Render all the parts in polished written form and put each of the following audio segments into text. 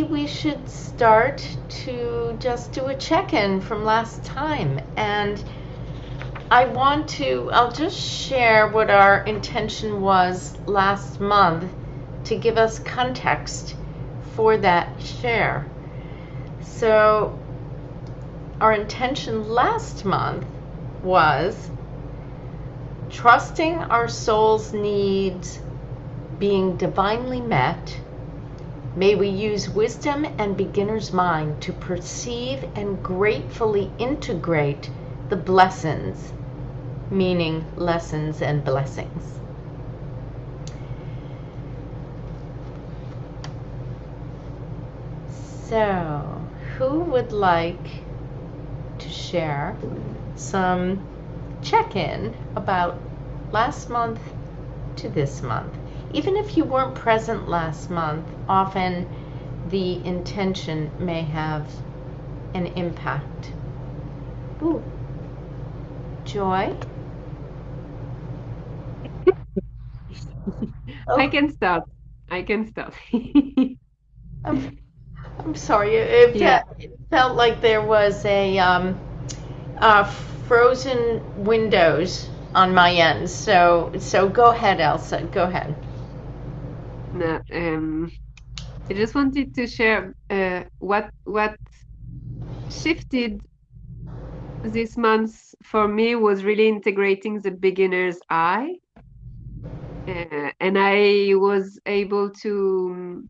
we should start to just do a check-in from last time. And I'll just share what our intention was last month to give us context for that share. So our intention last month was trusting our soul's needs being divinely met. May we use wisdom and beginner's mind to perceive and gratefully integrate the blessings, meaning lessons and blessings. So, who would like to share some check-in about last month to this month? Even if you weren't present last month, often the intention may have an impact. Ooh. Joy? I can start. I can start. I'm sorry. It Yeah. felt like there was a frozen windows on my end. So go ahead, Elsa. Go ahead. No, I just wanted to share what shifted this month for me was really integrating the beginner's eye, and I was able to.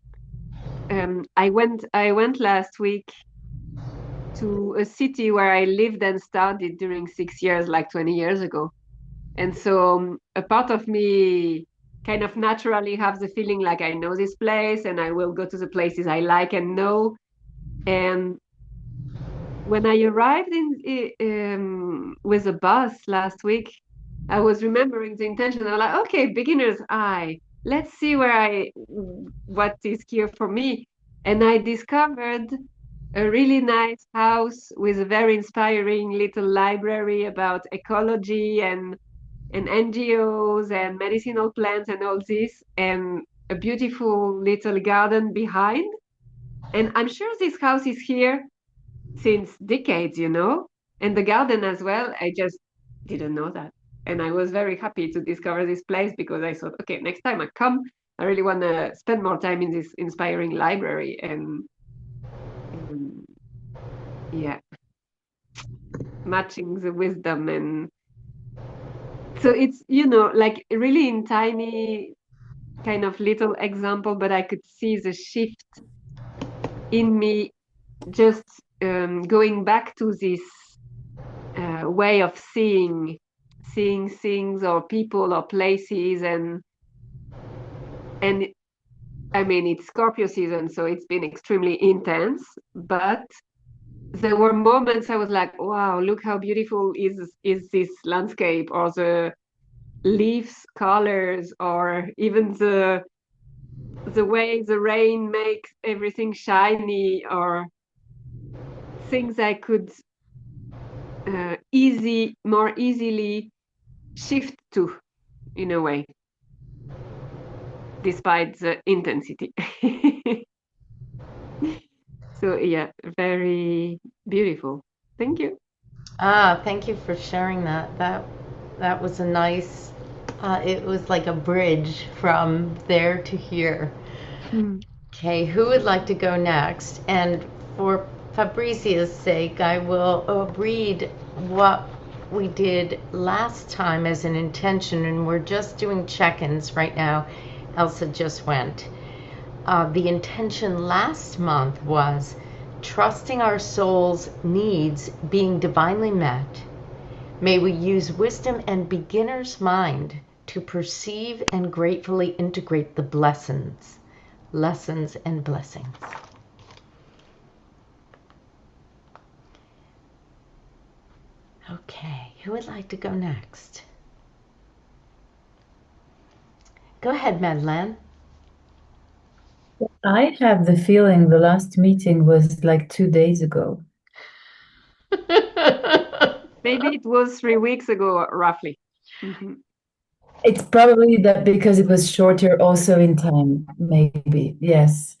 I went last week to a city where I lived and studied during 6 years, like 20 years ago. And so a part of me kind of naturally have the feeling like I know this place and I will go to the places I like and know. And when I arrived with a bus last week, I was remembering the intention. I was like, okay, beginner's eye. Let's see what is here for me. And I discovered a really nice house with a very inspiring little library about ecology and NGOs and medicinal plants and all this, and a beautiful little garden behind. And I'm sure this house is here since decades, and the garden as well. I just didn't know that. And I was very happy to discover this place because I thought, okay, next time I come, I really want to spend more time in this inspiring library. And yeah, matching the wisdom. And so it's, like really in tiny kind of little example, but I could see the shift in me just going back to this way of seeing things or people or places. And I mean, it's Scorpio season, so it's been extremely intense, but there were moments I was like, wow, look how beautiful is this landscape, or the leaves colors, or even the way the rain makes everything shiny, or things I could more easily shift to in a way, despite the intensity. So yeah, very beautiful. Thank you. Thank you for sharing that. That was a nice. It was like a bridge from there to here. Hmm. Okay, who would like to go next? And for Fabricia's sake, I will read what we did last time as an intention, and we're just doing check-ins right now. Elsa just went. The intention last month was trusting our soul's needs being divinely met. May we use wisdom and beginner's mind to perceive and gratefully integrate the blessings, lessons, and blessings. Okay, who would like to go next? Go ahead, Madeleine. I have the feeling the last meeting was like 2 days ago. Maybe it was 3 weeks ago, roughly. Hmm. It's probably that because it was shorter also in time, maybe. Yes.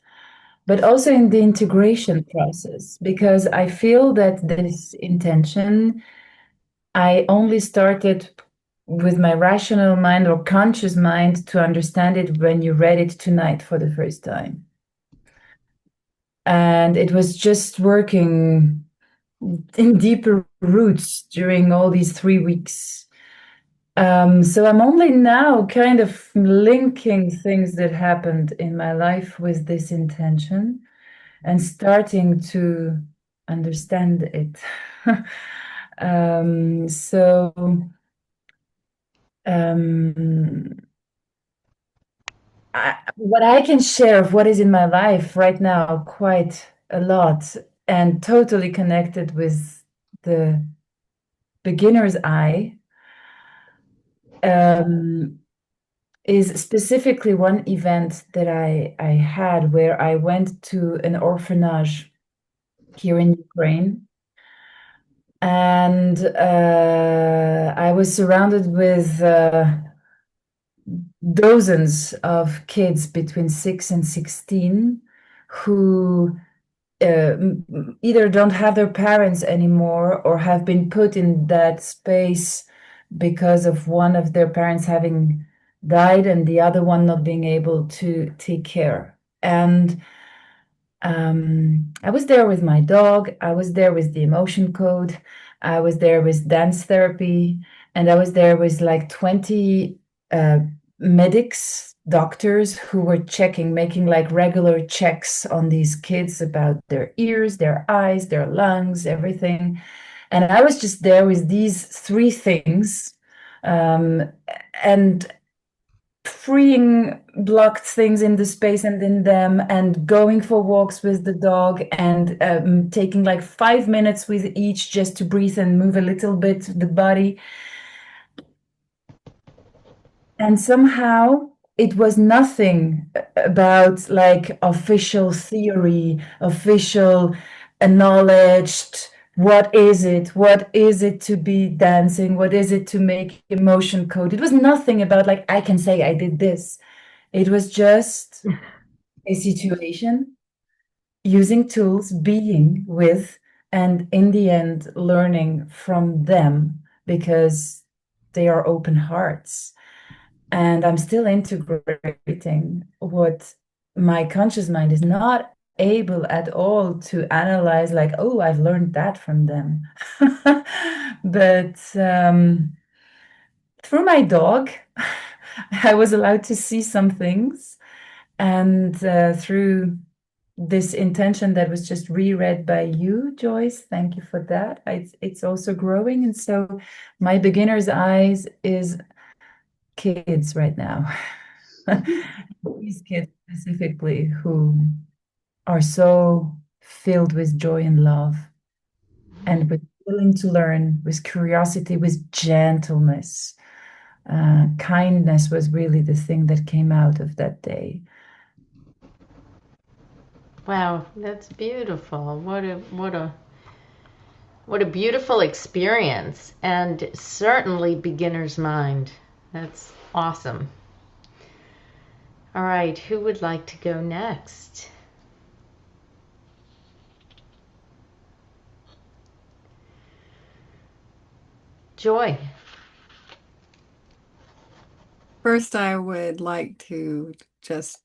but also in the integration process, because I feel that this intention, I only started with my rational mind or conscious mind to understand it when you read it tonight for the first time. And it was just working in deeper roots during all these 3 weeks. So I'm only now kind of linking things that happened in my life with this intention and starting to understand it. So what I can share of what is in my life right now, quite a lot, and totally connected with the beginner's eye, is specifically one event that I had where I went to an orphanage here in Ukraine. And I was surrounded with dozens of kids between 6 and 16 who either don't have their parents anymore or have been put in that space because of one of their parents having died and the other one not being able to take care. And I was there with my dog. I was there with the emotion code. I was there with dance therapy. And I was there with like 20 uh, medics, doctors who were checking, making like regular checks on these kids about their ears, their eyes, their lungs, everything. And I was just there with these three things. And freeing blocked things in the space and in them, and going for walks with the dog, and taking like 5 minutes with each just to breathe and move a little bit the body. And somehow it was nothing about like official theory, official acknowledged. What is it? What is it to be dancing? What is it to make emotion code? It was nothing about like, I can say I did this. It was just a situation, using tools, being with, and in the end, learning from them because they are open hearts. And I'm still integrating what my conscious mind is not able at all to analyze, like, oh, I've learned that from them. But through my dog, I was allowed to see some things. And through this intention that was just reread by you, Joyce, thank you for that. It's also growing. And so my beginner's eyes is kids right now. These kids specifically who are so filled with joy and love and with willing to learn, with curiosity, with gentleness. Kindness was really the thing that came out of that day. Wow, that's beautiful. What a beautiful experience, and certainly beginner's mind. That's awesome. All right, who would like to go next? Joy. First, I would like to just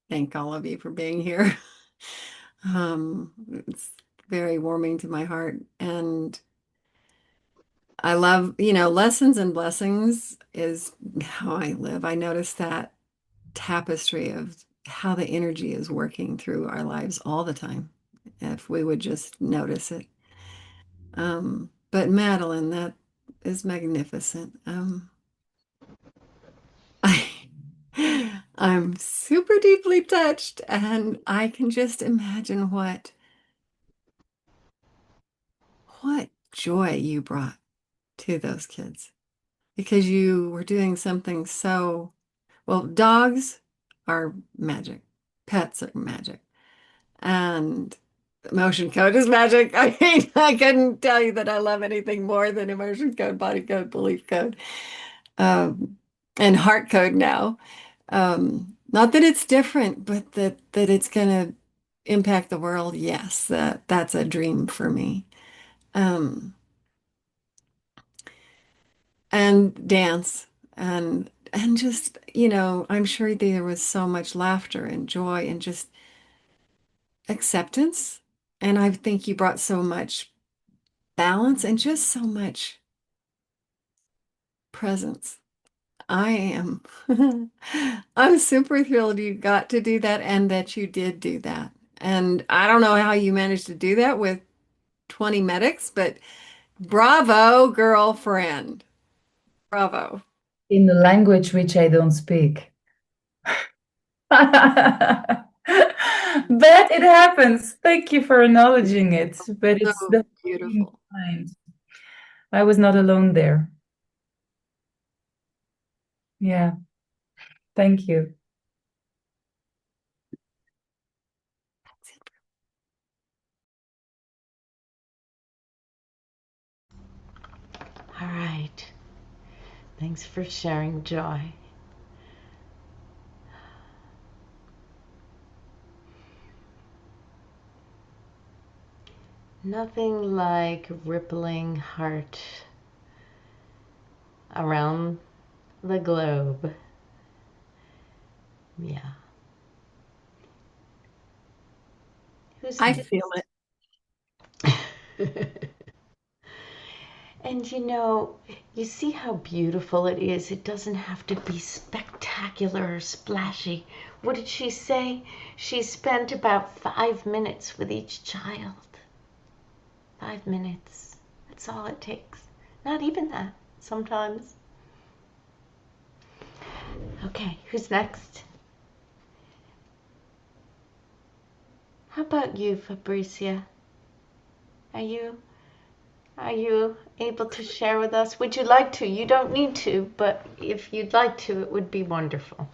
thank all of you for being here. It's very warming to my heart. And I love, lessons and blessings is how I live. I notice that tapestry of how the energy is working through our lives all the time, if we would just notice it. But Madeline, that is magnificent. I'm super deeply touched, and I can just imagine what joy you brought to those kids, because you were doing something so well. Dogs are magic, pets are magic, and emotion code is magic. I mean, I couldn't tell you that I love anything more than emotion code, body code, belief code, and heart code now. Not that it's different, but that it's gonna impact the world, yes, that's a dream for me. Um, and dance and just, I'm sure there was so much laughter and joy and just acceptance. And I think you brought so much balance and just so much presence. I am. I'm super thrilled you got to do that and that you did do that. And I don't know how you managed to do that with 20 medics, but bravo, girlfriend. Bravo. In the language which I don't speak. But it happens. Thank you for acknowledging it. But it's So the beautiful. mind. I was not alone there. Yeah. Thank you. All right. Thanks for sharing, Joy. Nothing like rippling heart around the globe. Yeah. Who's I next? feel it. And you see how beautiful it is. It doesn't have to be spectacular or splashy. What did she say? She spent about 5 minutes with each child. 5 minutes. That's all it takes. Not even that, sometimes. Okay, who's next? How about you, Fabricia? Are you able to share with us? Would you like to? You don't need to, but if you'd like to, it would be wonderful.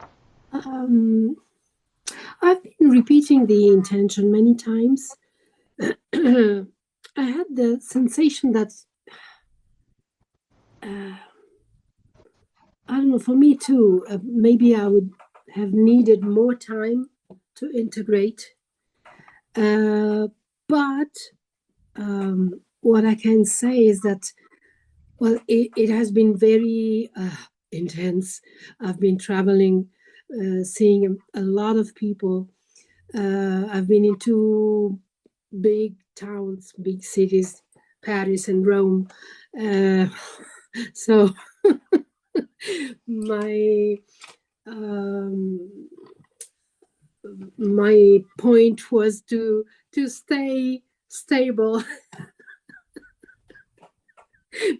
I've been repeating the intention many times. I had the sensation that, I don't know, for me too, maybe I would have needed more time to integrate. But what I can say is that, well, it has been very intense. I've been traveling, seeing a lot of people. I've been in two big towns, big cities, Paris and Rome. So my my point was to stay stable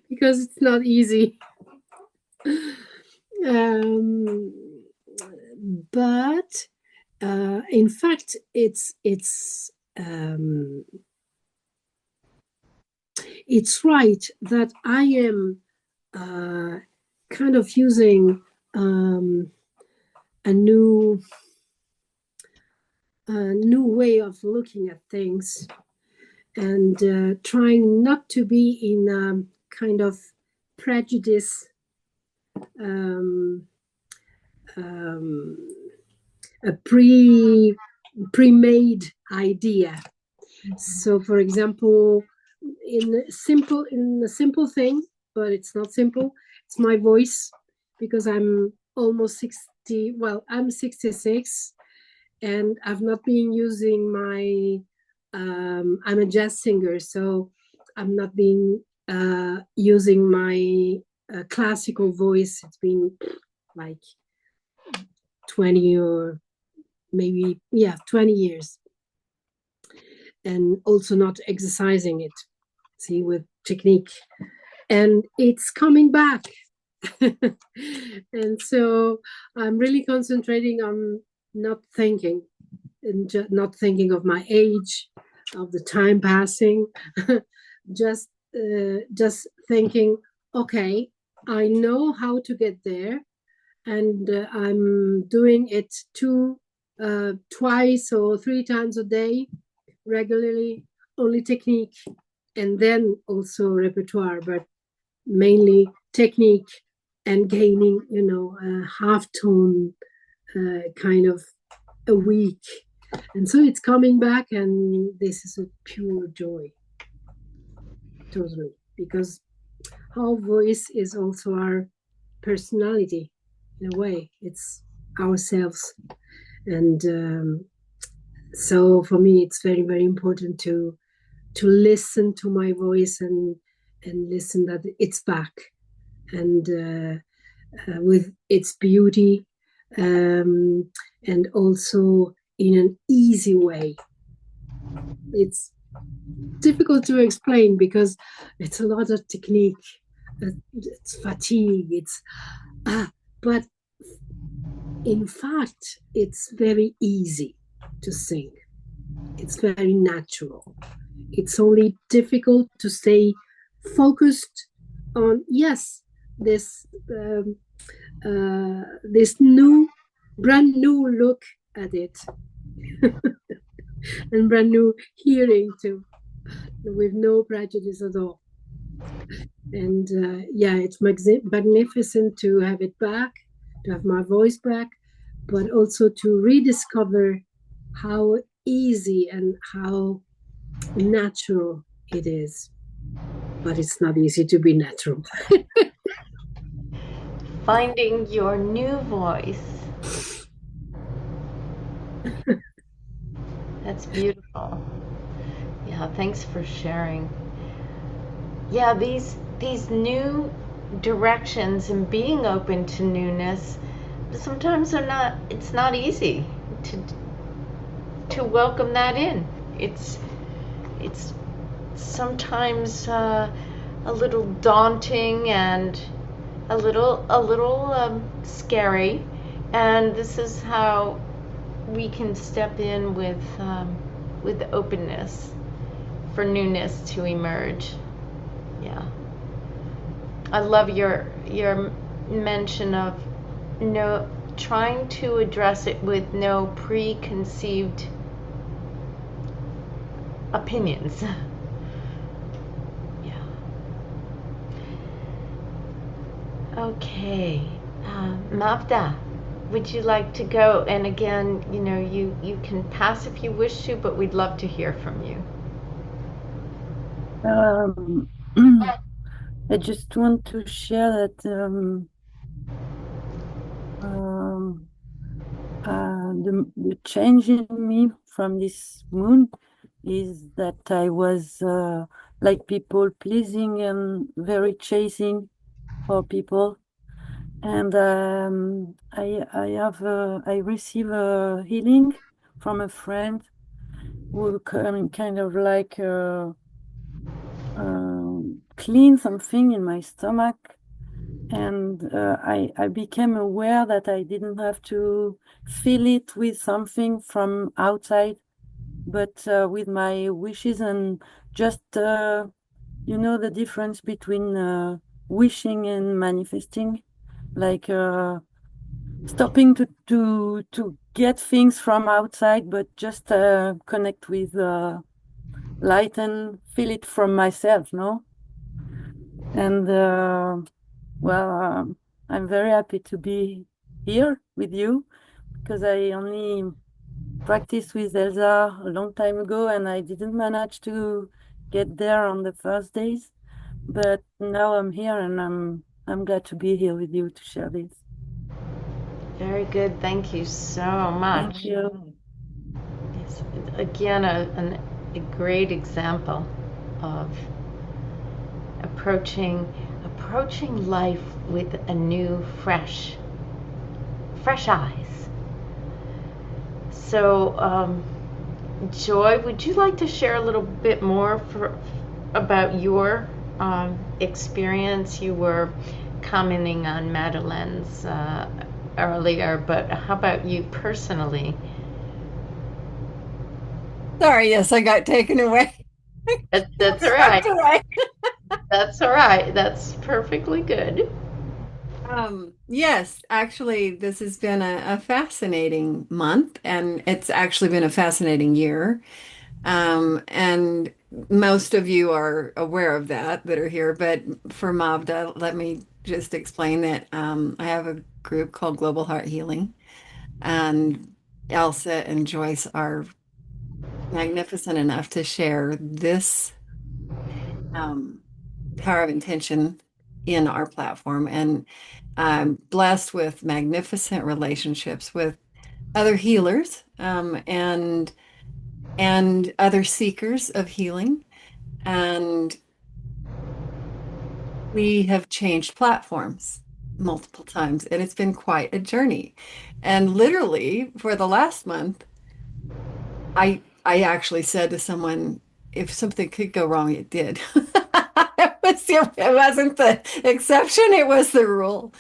because it's not easy. But in fact, it's right that I am kind of using a new way of looking at things and trying not to be in kind of prejudice, a pre-made idea. So, for example, in a simple thing, but it's not simple. It's my voice, because I'm almost 60. Well, I'm 66, and I've not been using my. I'm a jazz singer, so I'm not been using my classical voice. It's been like 20 or maybe 20 years, and also not exercising it, see, with technique, and it's coming back. And so I'm really concentrating on not thinking, and not thinking of my age, of the time passing. just thinking, okay, I know how to get there, and I'm doing it twice or 3 times a day, regularly, only technique, and then also repertoire, but mainly technique, and gaining, a half tone kind of a week. And so it's coming back, and this is a pure joy, totally, because our voice is also our personality in a way. It's ourselves. And so for me, it's very, very important to listen to my voice and listen that it's back, and with its beauty, and also in an easy way. It's difficult to explain because it's a lot of technique, it's fatigue, but in fact it's very easy to sing. It's very natural. It's only difficult to stay focused on, yes, this this brand new look at it, and brand new hearing too, with no prejudice at all. And yeah, it's magnificent to have it back, to have my voice back, but also to rediscover how easy and how natural it is. But it's not easy to be natural. Finding your new voice. That's beautiful. Yeah, thanks for sharing. Yeah, these new directions and being open to newness sometimes it's not easy to welcome that in. It's sometimes a little daunting and a little scary, and this is how we can step in with openness for newness to emerge. Yeah, I love your mention of no trying to address it with no preconceived opinions. Yeah. Okay, Mavda, would you like to go? And again, you can pass if you wish to, but we'd love to hear from you. I just want to share that the change in me from this moon is that I was like people pleasing and very chasing for people, and I receive a healing from a friend who kind of like clean something in my stomach, and I became aware that I didn't have to fill it with something from outside, but with my wishes, and just the difference between wishing and manifesting, like stopping to get things from outside, but just connect with light and feel it from myself, no? And I'm very happy to be here with you, because I only practiced with Elsa a long time ago and I didn't manage to get there on the first days. But now I'm here, and I'm glad to be here with you to share this. Very good. Thank you so much. Thank you. It's, again, a great example of approaching life with a new, fresh eyes. So, Joy, would you like to share a little bit more about your experience? You were commenting on Madeleine's earlier, but how about you personally? Sorry, yes, I got taken away. That's all right. That's all right. That's perfectly good. Yes, actually, this has been a fascinating month, and it's actually been a fascinating year. And most of you are aware of that are here. But for Mavda, let me just explain that I have a group called Global Heart Healing, and Elsa and Joyce are magnificent enough to share this power of intention in our platform. And I'm blessed with magnificent relationships with other healers and other seekers of healing. And we have changed platforms multiple times, and it's been quite a journey. And literally for the last month, I actually said to someone, if something could go wrong, it did. It wasn't the exception, it was the rule.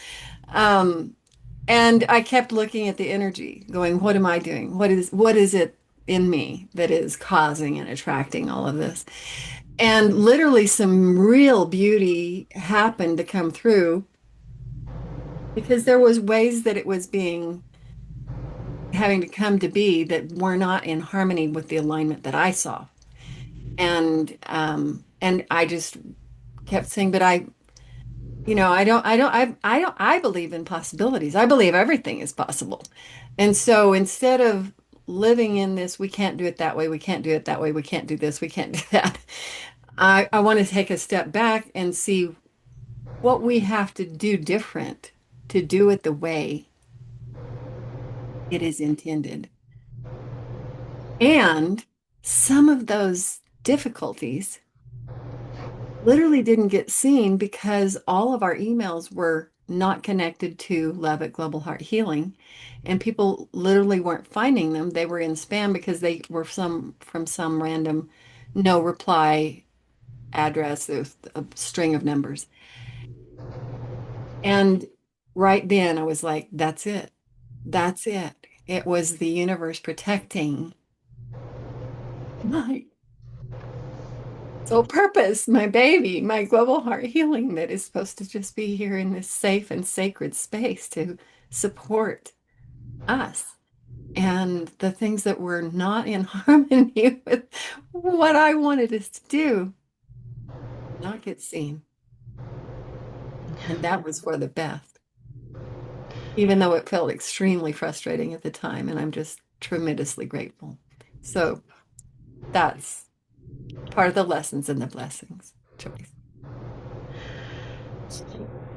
And I kept looking at the energy, going, what am I doing? What is it in me that is causing and attracting all of this? And literally some real beauty happened to come through because there was ways that it was having to come to be that were not in harmony with the alignment that I saw. And I just kept saying, but I believe in possibilities. I believe everything is possible. And so instead of living in this, we can't do it that way, we can't do it that way, we can't do this, we can't do that. I want to take a step back and see what we have to do different to do it the way it is intended. And some of those difficulties literally didn't get seen because all of our emails were not connected to Love at Global Heart Healing, and people literally weren't finding them. They were in spam because they were from some random no reply address, a string of numbers. And right then I was like, that's it. That's it. It was the universe protecting my soul purpose, my baby, my global heart healing that is supposed to just be here in this safe and sacred space to support us. And the things that were not in harmony with what I wanted us to do did not get seen. And that was for the best, even though it felt extremely frustrating at the time. And I'm just tremendously grateful. So that's part of the lessons and the blessings, Joyce.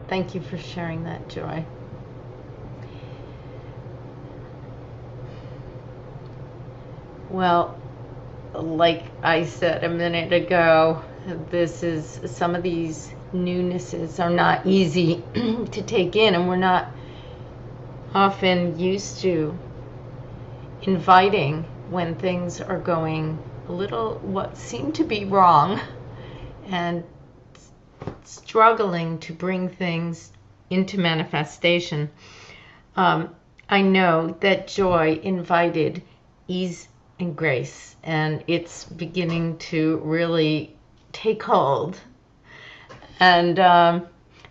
Thank you for sharing that, Joy. Well, like I said a minute ago, some of these newnesses are not easy to take in, and we're not often used to inviting when things are going a little what seem to be wrong, and struggling to bring things into manifestation. I know that Joy invited ease and grace, and it's beginning to really take hold. And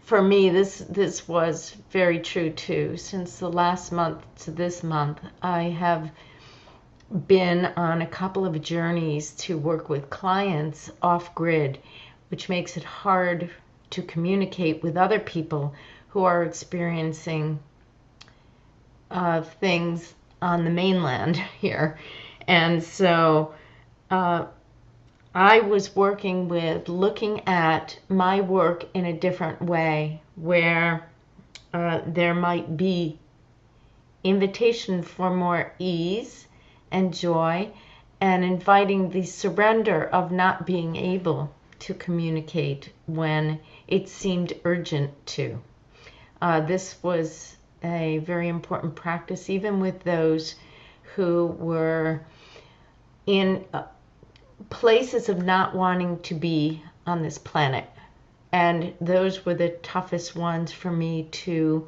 for me, this was very true too. Since the last month to this month, I have been on a couple of journeys to work with clients off grid, which makes it hard to communicate with other people who are experiencing things on the mainland here. And so I was working with looking at my work in a different way, where there might be invitation for more ease and joy, and inviting the surrender of not being able to communicate when it seemed urgent to. This was a very important practice, even with those who were in places of not wanting to be on this planet. And those were the toughest ones for me to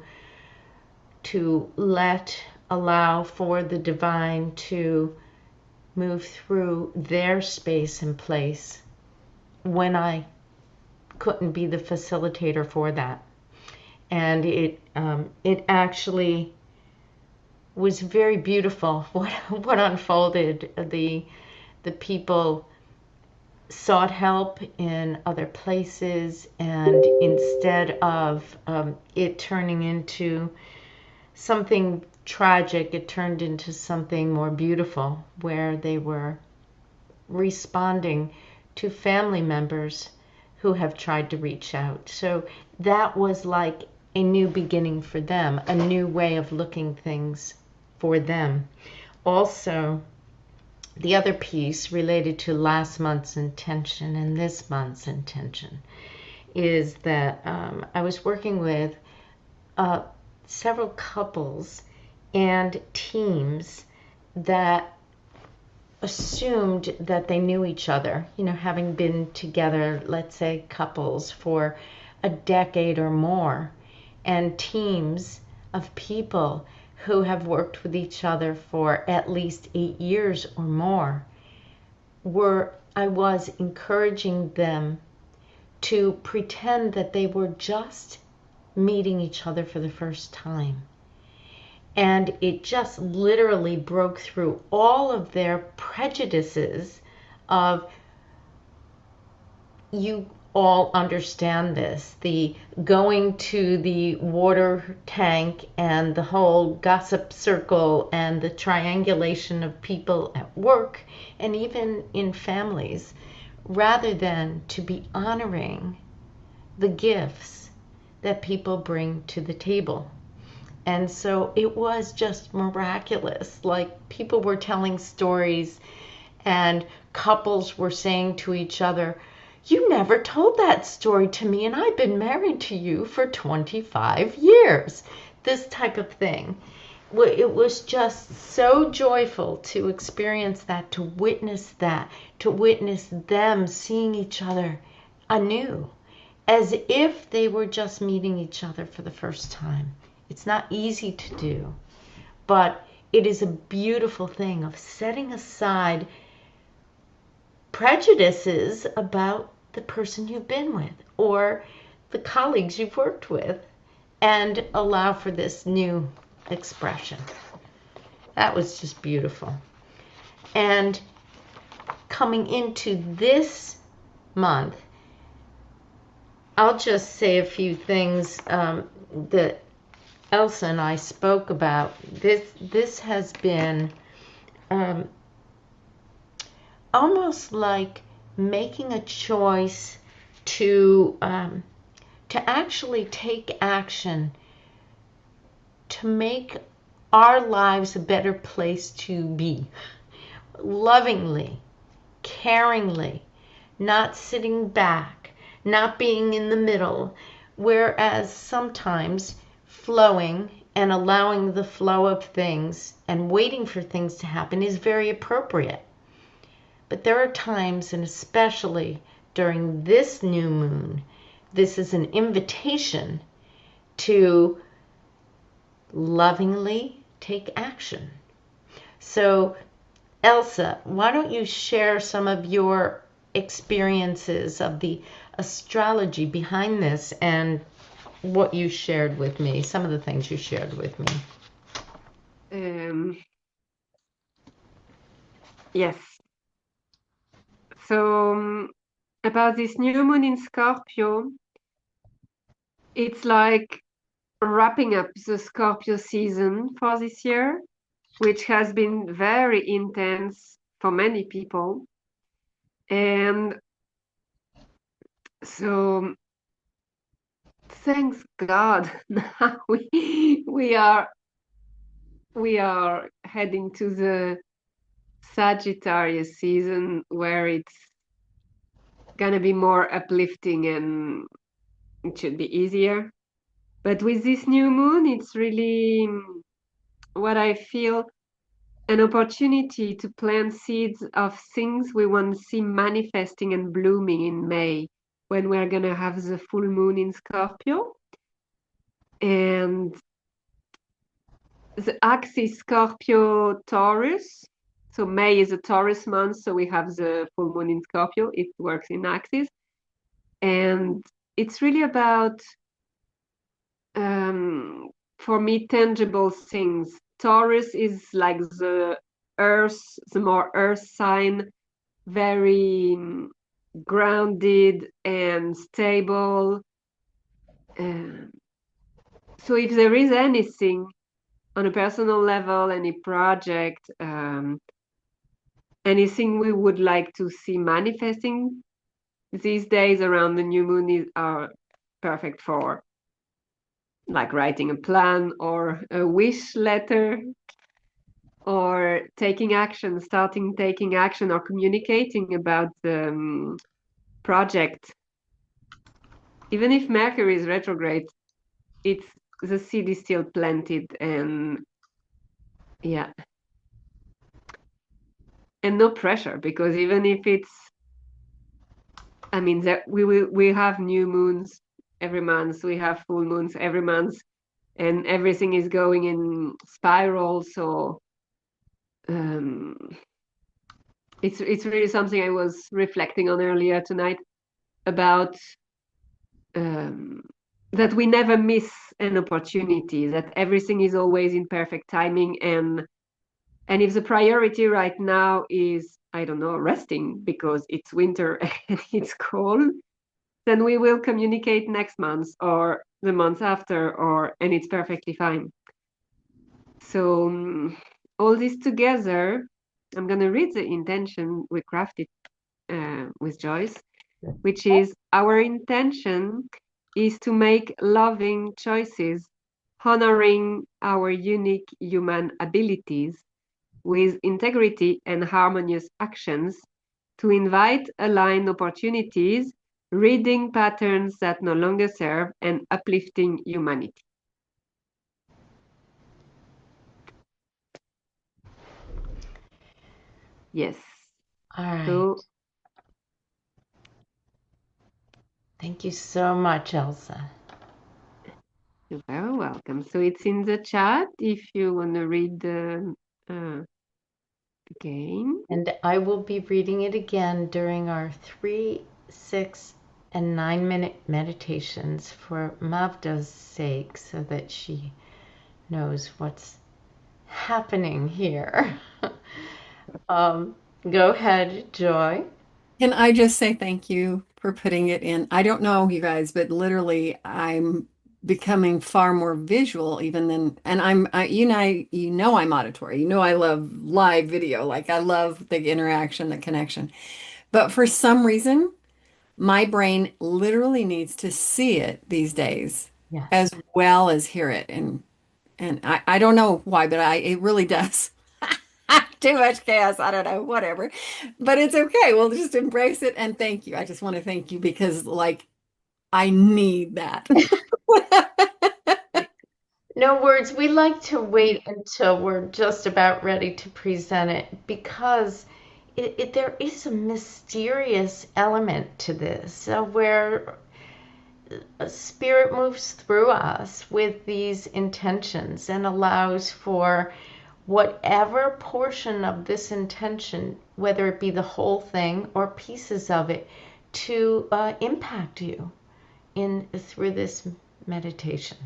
allow for the divine to move through their space and place when I couldn't be the facilitator for that. And it actually was very beautiful what unfolded. The people sought help in other places, and instead of it turning into something tragic, it turned into something more beautiful, where they were responding to family members who have tried to reach out. So that was like a new beginning for them, a new way of looking things for them. Also, the other piece related to last month's intention and this month's intention is that I was working with several couples and teams that assumed that they knew each other, having been together, let's say couples for a decade or more, and teams of people who have worked with each other for at least 8 years or more. I was encouraging them to pretend that they were just meeting each other for the first time. And it just literally broke through all of their prejudices of, you all understand this, the going to the water tank and the whole gossip circle and the triangulation of people at work and even in families, rather than to be honoring the gifts that people bring to the table. And so it was just miraculous. Like, people were telling stories and couples were saying to each other, "You never told that story to me, and I've been married to you for 25 years." This type of thing. It was just so joyful to experience that, to witness them seeing each other anew, as if they were just meeting each other for the first time. It's not easy to do, but it is a beautiful thing of setting aside prejudices about the person you've been with or the colleagues you've worked with, and allow for this new expression. That was just beautiful. And coming into this month, I'll just say a few things that Elsa and I spoke about. This has been almost like making a choice to actually take action to make our lives a better place to be, lovingly, caringly, not sitting back, not being in the middle, whereas sometimes flowing and allowing the flow of things and waiting for things to happen is very appropriate. But there are times, and especially during this new moon, this is an invitation to lovingly take action. So, Elsa, why don't you share some of your experiences of the astrology behind this and what you shared with me, some of the things you shared with me. Yes. So about this new moon in Scorpio, it's like wrapping up the Scorpio season for this year, which has been very intense for many people. And so thanks God, now we are heading to the Sagittarius season, where it's gonna be more uplifting and it should be easier. But with this new moon, it's really what I feel, an opportunity to plant seeds of things we want to see manifesting and blooming in May, when we're gonna have the full moon in Scorpio. And the axis Scorpio Taurus. So May is a Taurus month, so we have the full moon in Scorpio. It works in axis. And it's really about, for me, tangible things. Taurus is like the earth, the more earth sign, very grounded and stable. So if there is anything on a personal level, any project, anything we would like to see manifesting these days around the new moon are perfect for, like writing a plan or a wish letter, or taking action, starting taking action, or communicating about the project. Even if Mercury is retrograde, the seed is still planted, and yeah, and no pressure, because even if I mean, we have new moons every month, we have full moons every month, and everything is going in spiral. So it's really something I was reflecting on earlier tonight about, that we never miss an opportunity, that everything is always in perfect timing, and if the priority right now is, I don't know, resting because it's winter and it's cold, then we will communicate next month or the month after, and it's perfectly fine. So all this together, I'm going to read the intention we crafted with Joyce, which is: our intention is to make loving choices, honoring our unique human abilities with integrity and harmonious actions, to invite aligned opportunities, reading patterns that no longer serve, and uplifting humanity. Yes. All right. So, thank you so much, Elsa. you're very welcome. So it's in the chat if you want to read again. And I will be reading it again during our 3, 6, and 9-minute meditations for Mavda's sake, so that she knows what's happening here. Go ahead, Joy. Can I just say thank you for putting it in? I don't know, you guys, but literally I'm becoming far more visual even than, and you know I'm auditory. You know I love live video. Like I love the interaction, the connection. But for some reason, my brain literally needs to see it these days Yes. as well as hear it. And I don't know why, but it really does. Too much chaos. I don't know, whatever. But it's okay. We'll just embrace it. And thank you. I just want to thank you because, like, I need that. No words. We like to wait until we're just about ready to present it, because there is a mysterious element to this, where a spirit moves through us with these intentions and allows for whatever portion of this intention, whether it be the whole thing or pieces of it, to impact you through this meditation.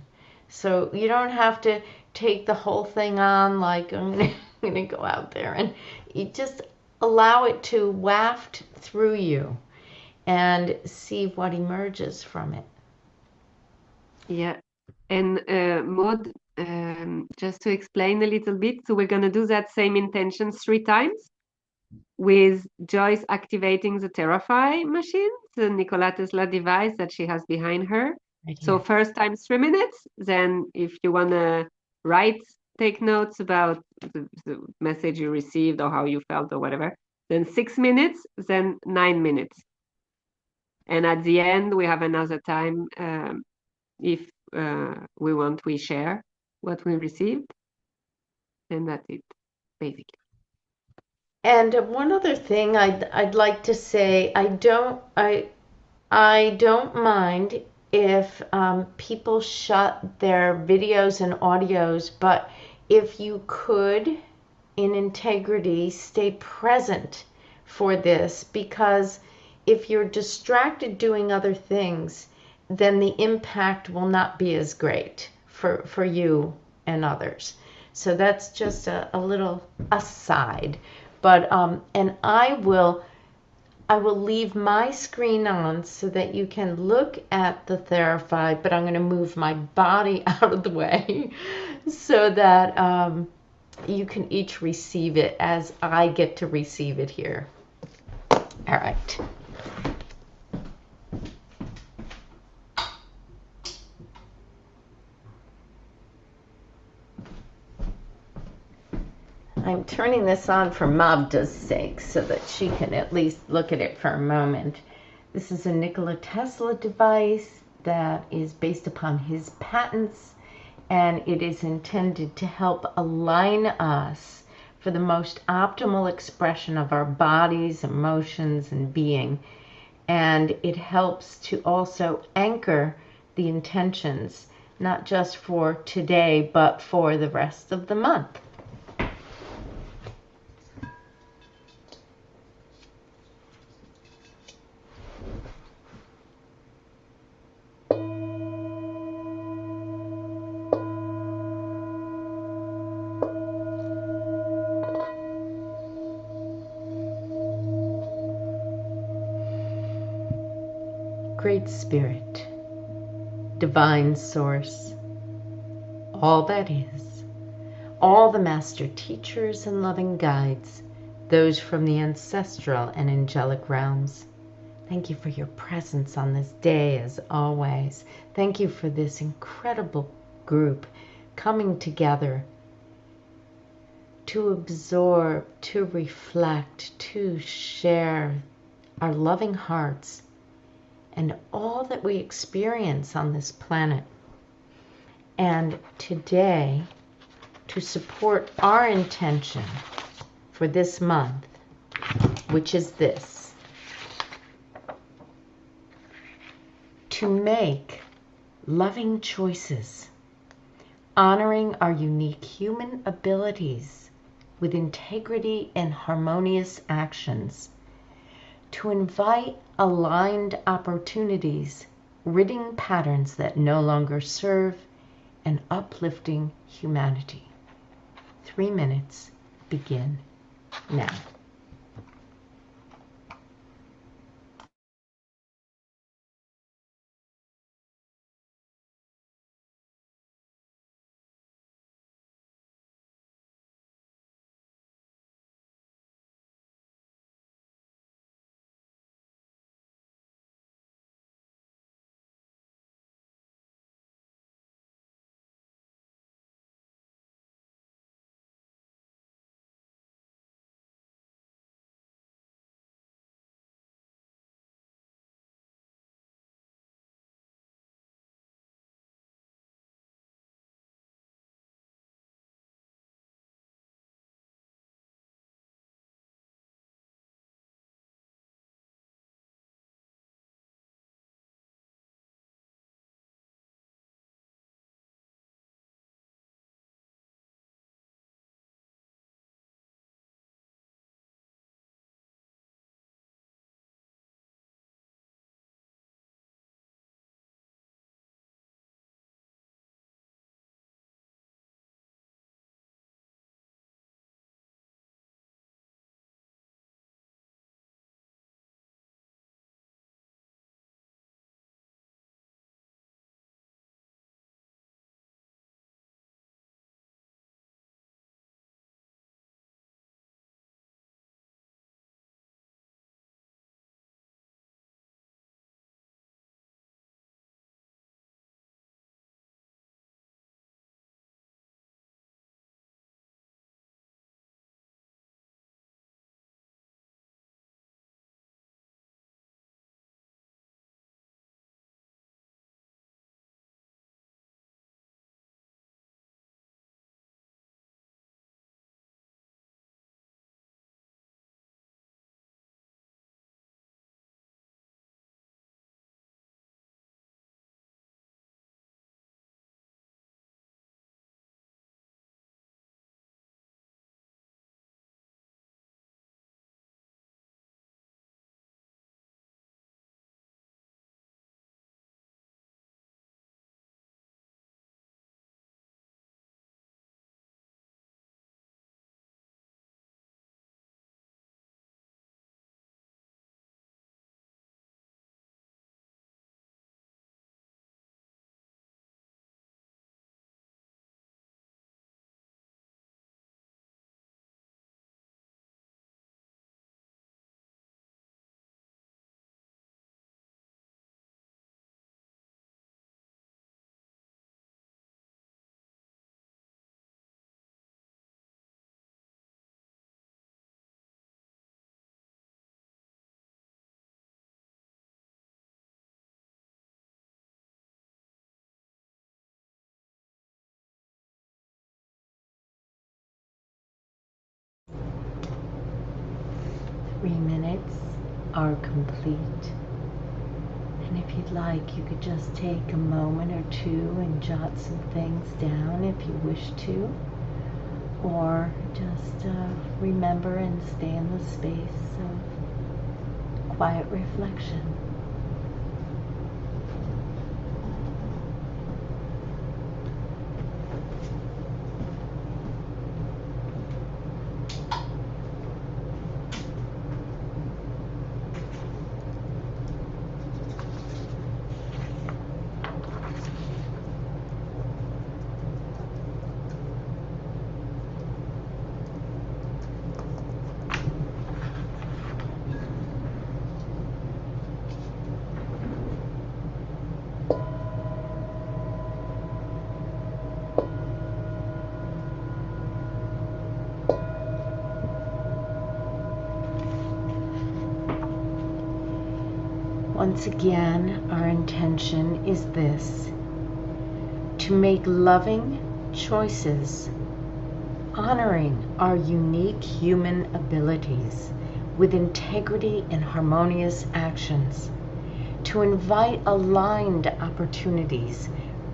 So you don't have to take the whole thing on like I'm gonna go out there, and you just allow it to waft through you and see what emerges from it. Yeah. And Maud, just to explain a little bit, so we're going to do that same intention 3 times, with Joyce activating the Terrafy machine, the Nikola Tesla device that she has behind her. Right So here. first time 3 minutes, then if you want to take notes about the message you received or how you felt or whatever, then 6 minutes, then 9 minutes. And at the end, we have another time, if we want, we share what we received. And that's it, basically. And one other thing I'd like to say, I don't mind if people shut their videos and audios, but if you could, in integrity, stay present for this, because if you're distracted doing other things, then the impact will not be as great for you and others. So that's just a little aside. But and I will leave my screen on so that you can look at the Therapy, but I'm going to move my body out of the way so that you can each receive it as I get to receive it here. All right. I'm turning this on for Mavda's sake so that she can at least look at it for a moment. This is a Nikola Tesla device that is based upon his patents, and it is intended to help align us for the most optimal expression of our bodies, emotions, and being. And it helps to also anchor the intentions, not just for today, but for the rest of the month. Great Spirit, Divine Source, all that is, all the master teachers and loving guides, those from the ancestral and angelic realms, thank you for your presence on this day as always. Thank you for this incredible group coming together to absorb, to reflect, to share our loving hearts and all that we experience on this planet. And today, to support our intention for this month, which is this: to make loving choices, honoring our unique human abilities with integrity and harmonious actions, to invite aligned opportunities, ridding patterns that no longer serve, and uplifting humanity. 3 minutes begin now. 3 minutes are complete. And if you'd like, you could just take a moment or two and jot some things down if you wish to, or just remember and stay in the space of quiet reflection. Once again, our intention is this: to make loving choices, honoring our unique human abilities with integrity and harmonious actions, to invite aligned opportunities,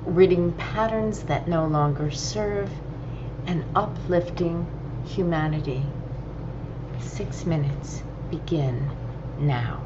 ridding patterns that no longer serve, and uplifting humanity. 6 minutes begin now.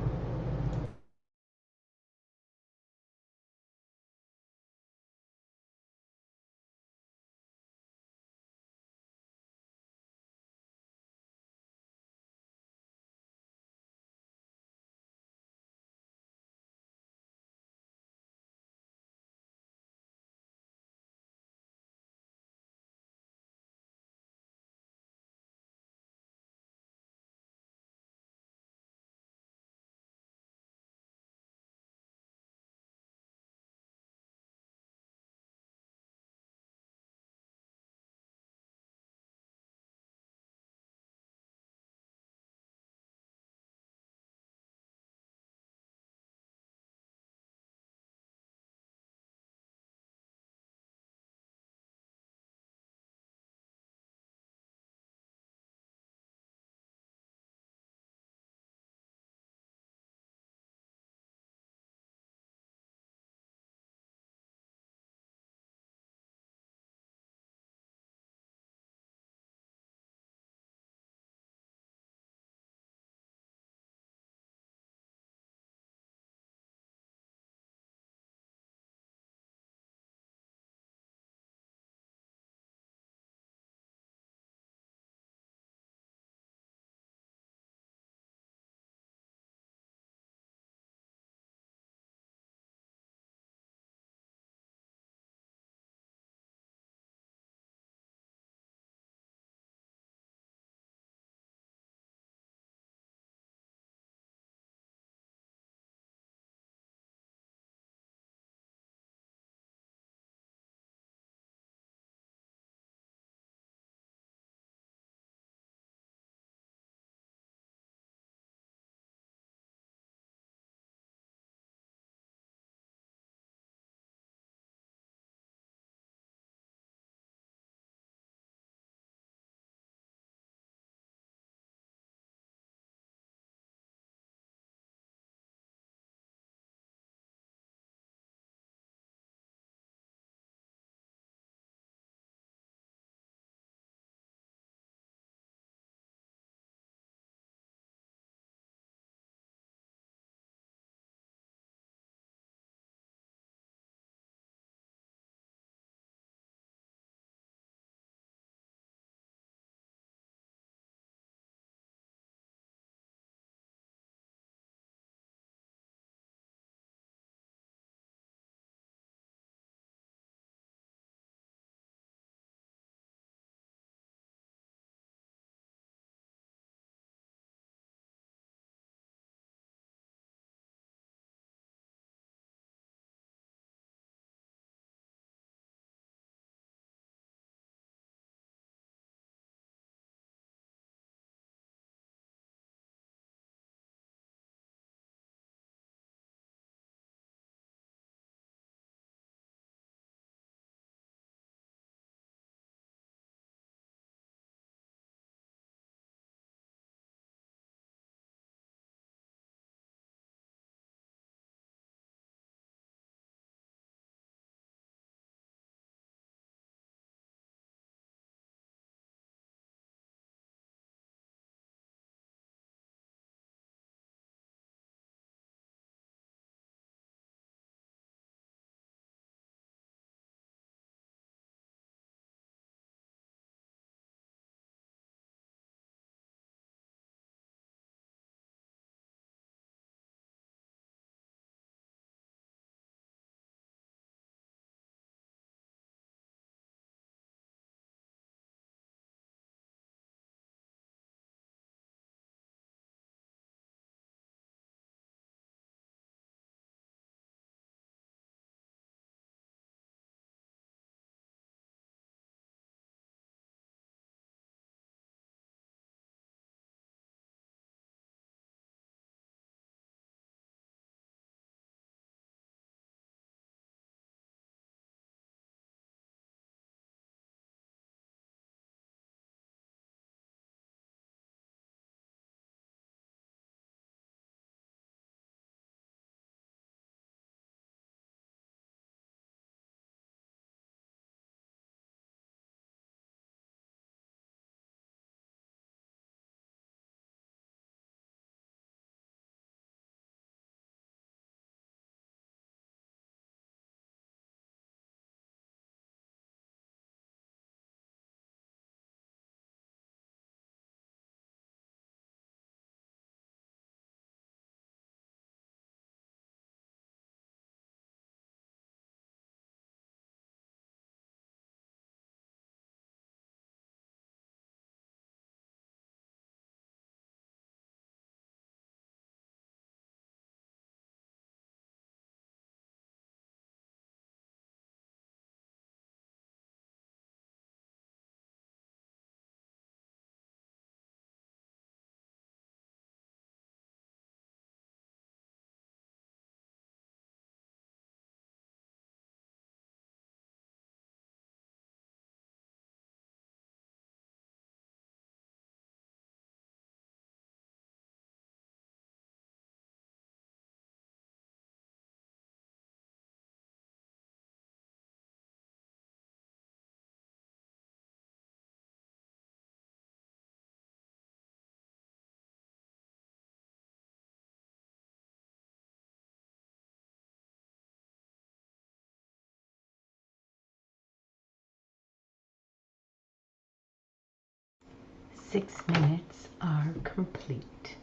6 minutes are complete.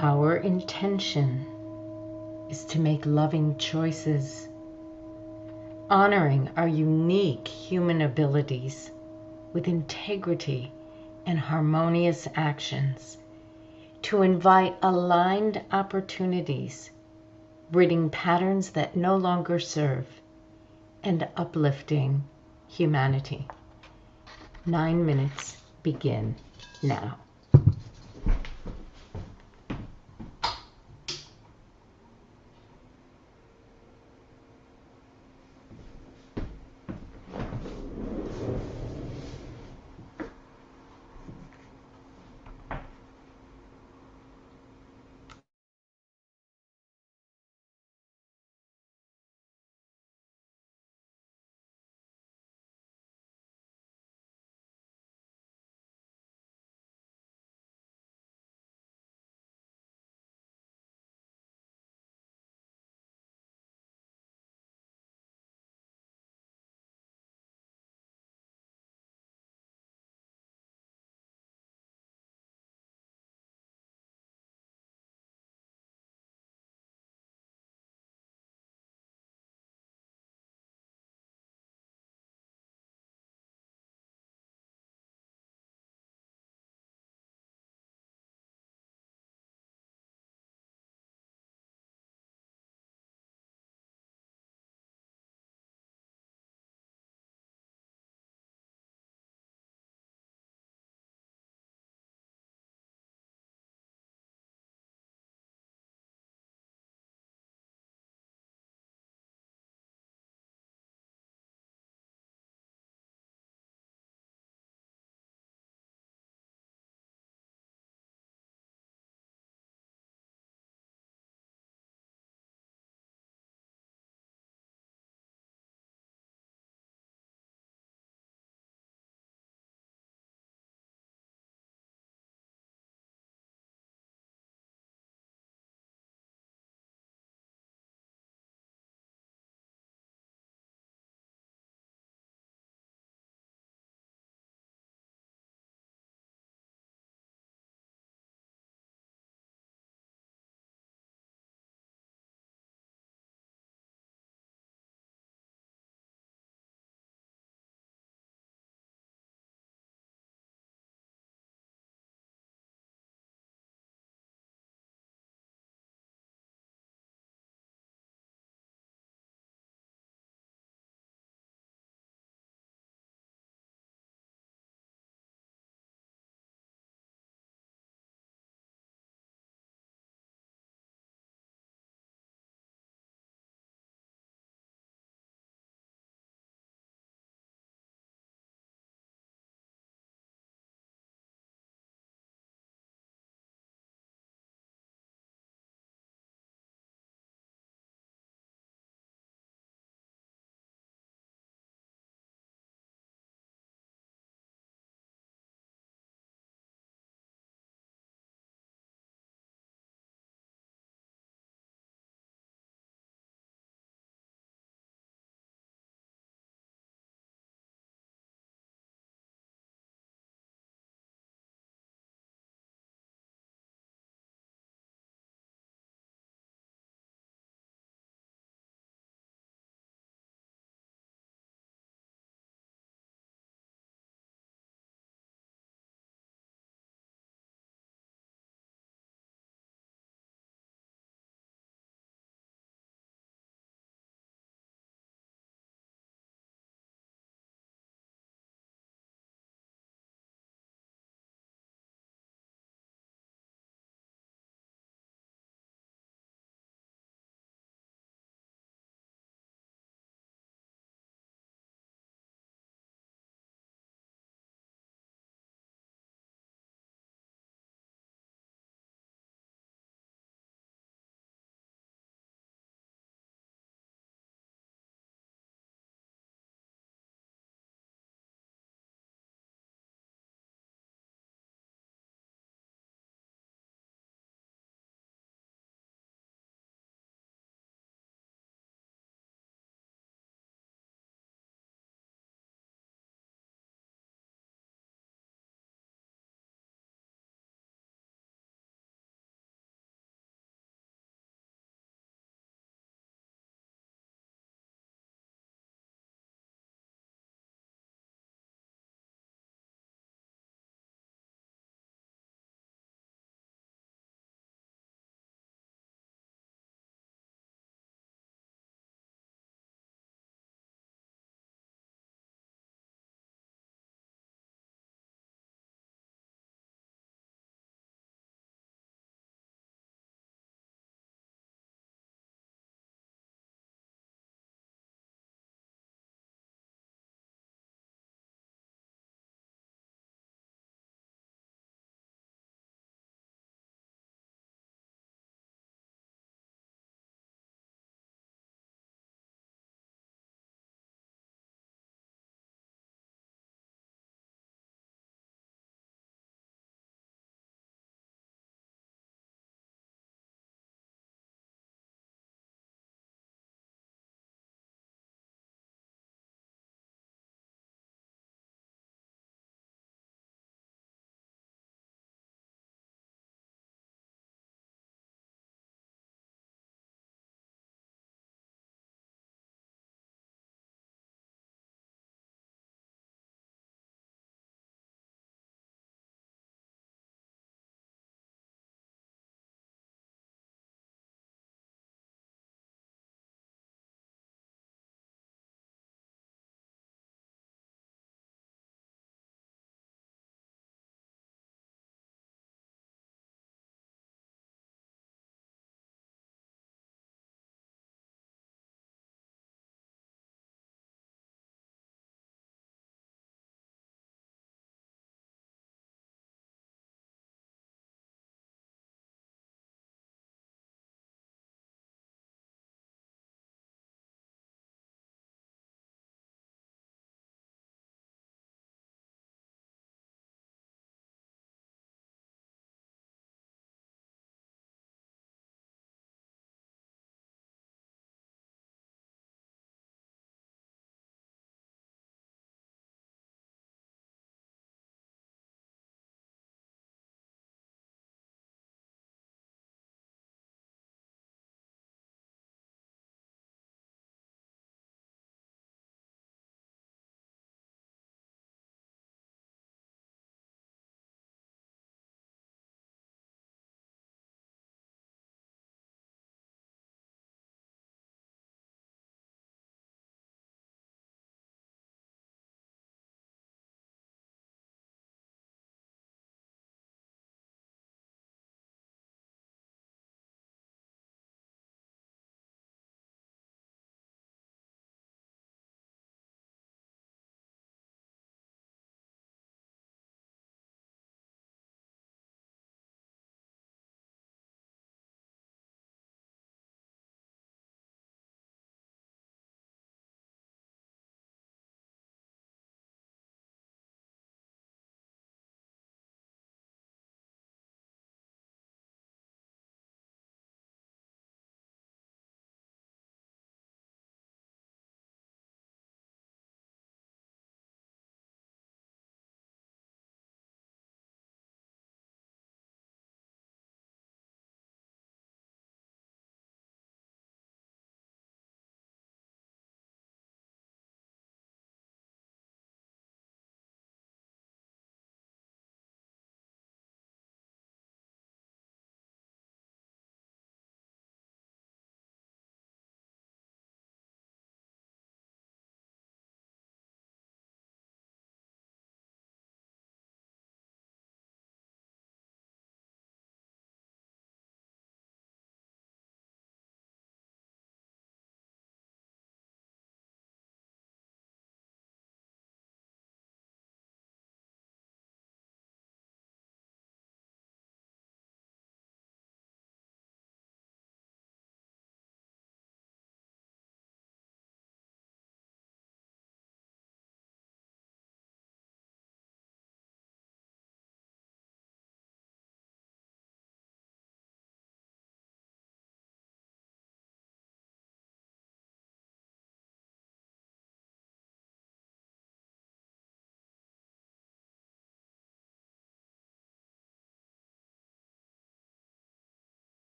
Our intention is to make loving choices, honoring our unique human abilities with integrity and harmonious actions, to invite aligned opportunities, ridding patterns that no longer serve, and uplifting humanity. 9 minutes begin now.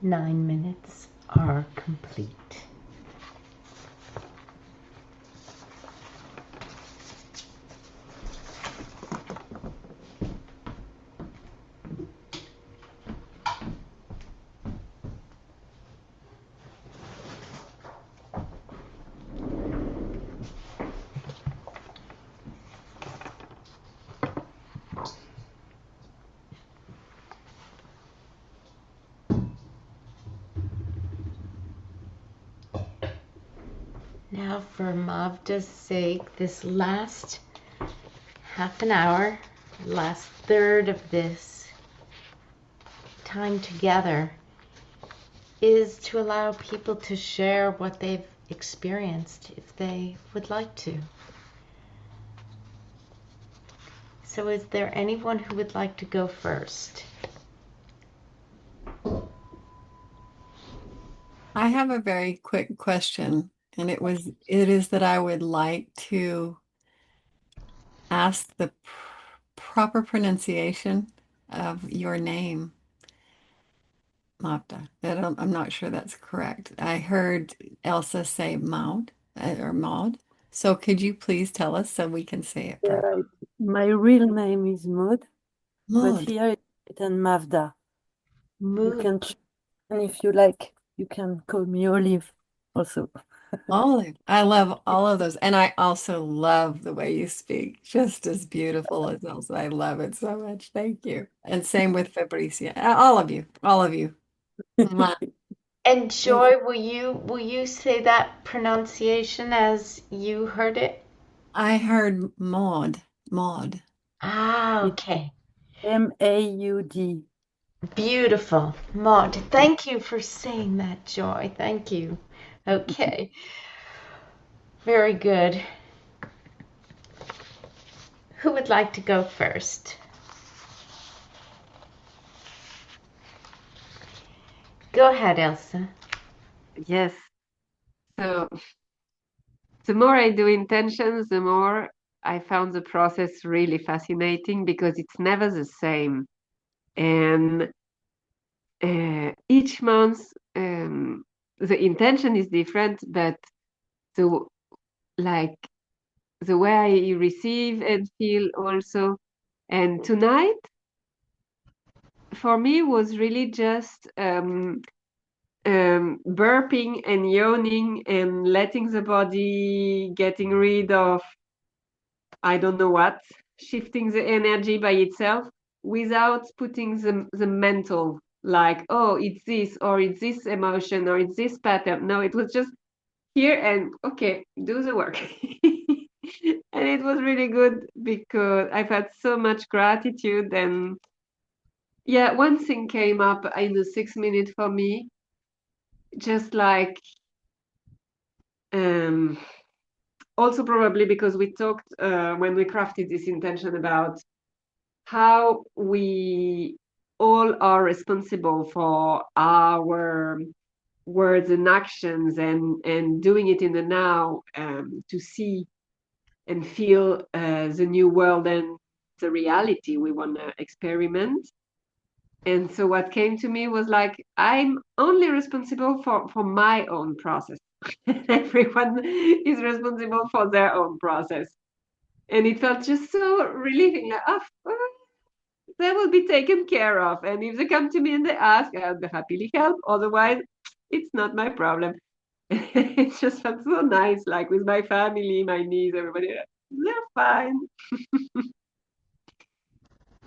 9 minutes are complete. Now for Mavda's sake, this last half an hour, last third of this time together is to allow people to share what they've experienced if they would like to. So is there anyone who would like to go first? I have a very quick question, and it is that I would like to ask the proper pronunciation of your name, Mapta. I'm not sure that's correct. I heard Elsa say Maud or Maud. So could you please tell us so we can say it properly? My real name is Maud, but Maud. here it's written Mavda. You Move. can, and if you like, you can call me Olive also. Olive. I love all of those. And I also love the way you speak, just as beautiful as Elsa. I love it so much. Thank you. And same with Fabricia. All of you. All of you. Mwah. And Joy, will you say that pronunciation as you heard it? I heard Maud. Maud. Ah, okay. Maud. Beautiful. Maud, thank you for saying that, Joy. Thank you. Okay. Very good. Who would like to go first? Go ahead, Elsa. Yes. So the more I do intentions, the more I found the process really fascinating because it's never the same. And each month, the intention is different, but the like the way I receive and feel also. And tonight, for me, was really just burping and yawning and letting the body getting rid of I don't know what, shifting the energy by itself without putting the mental like, oh, it's this or it's this emotion or it's this pattern. No, it was just here and okay, do the work. And it was really good because I've had so much gratitude. And yeah, one thing came up in the 6 minutes for me, just like also probably because we talked when we crafted this intention about how we all are responsible for our words and actions and doing it in the now to see and feel the new world and the reality we want to experiment. And so what came to me was like, I'm only responsible for my own process. Everyone is responsible for their own process. And it felt just so relieving, like, oh, they will be taken care of. And if they come to me and they ask, I'll happily help. Otherwise, it's not my problem. It just felt so nice, like with my family, my niece, everybody, they're fine.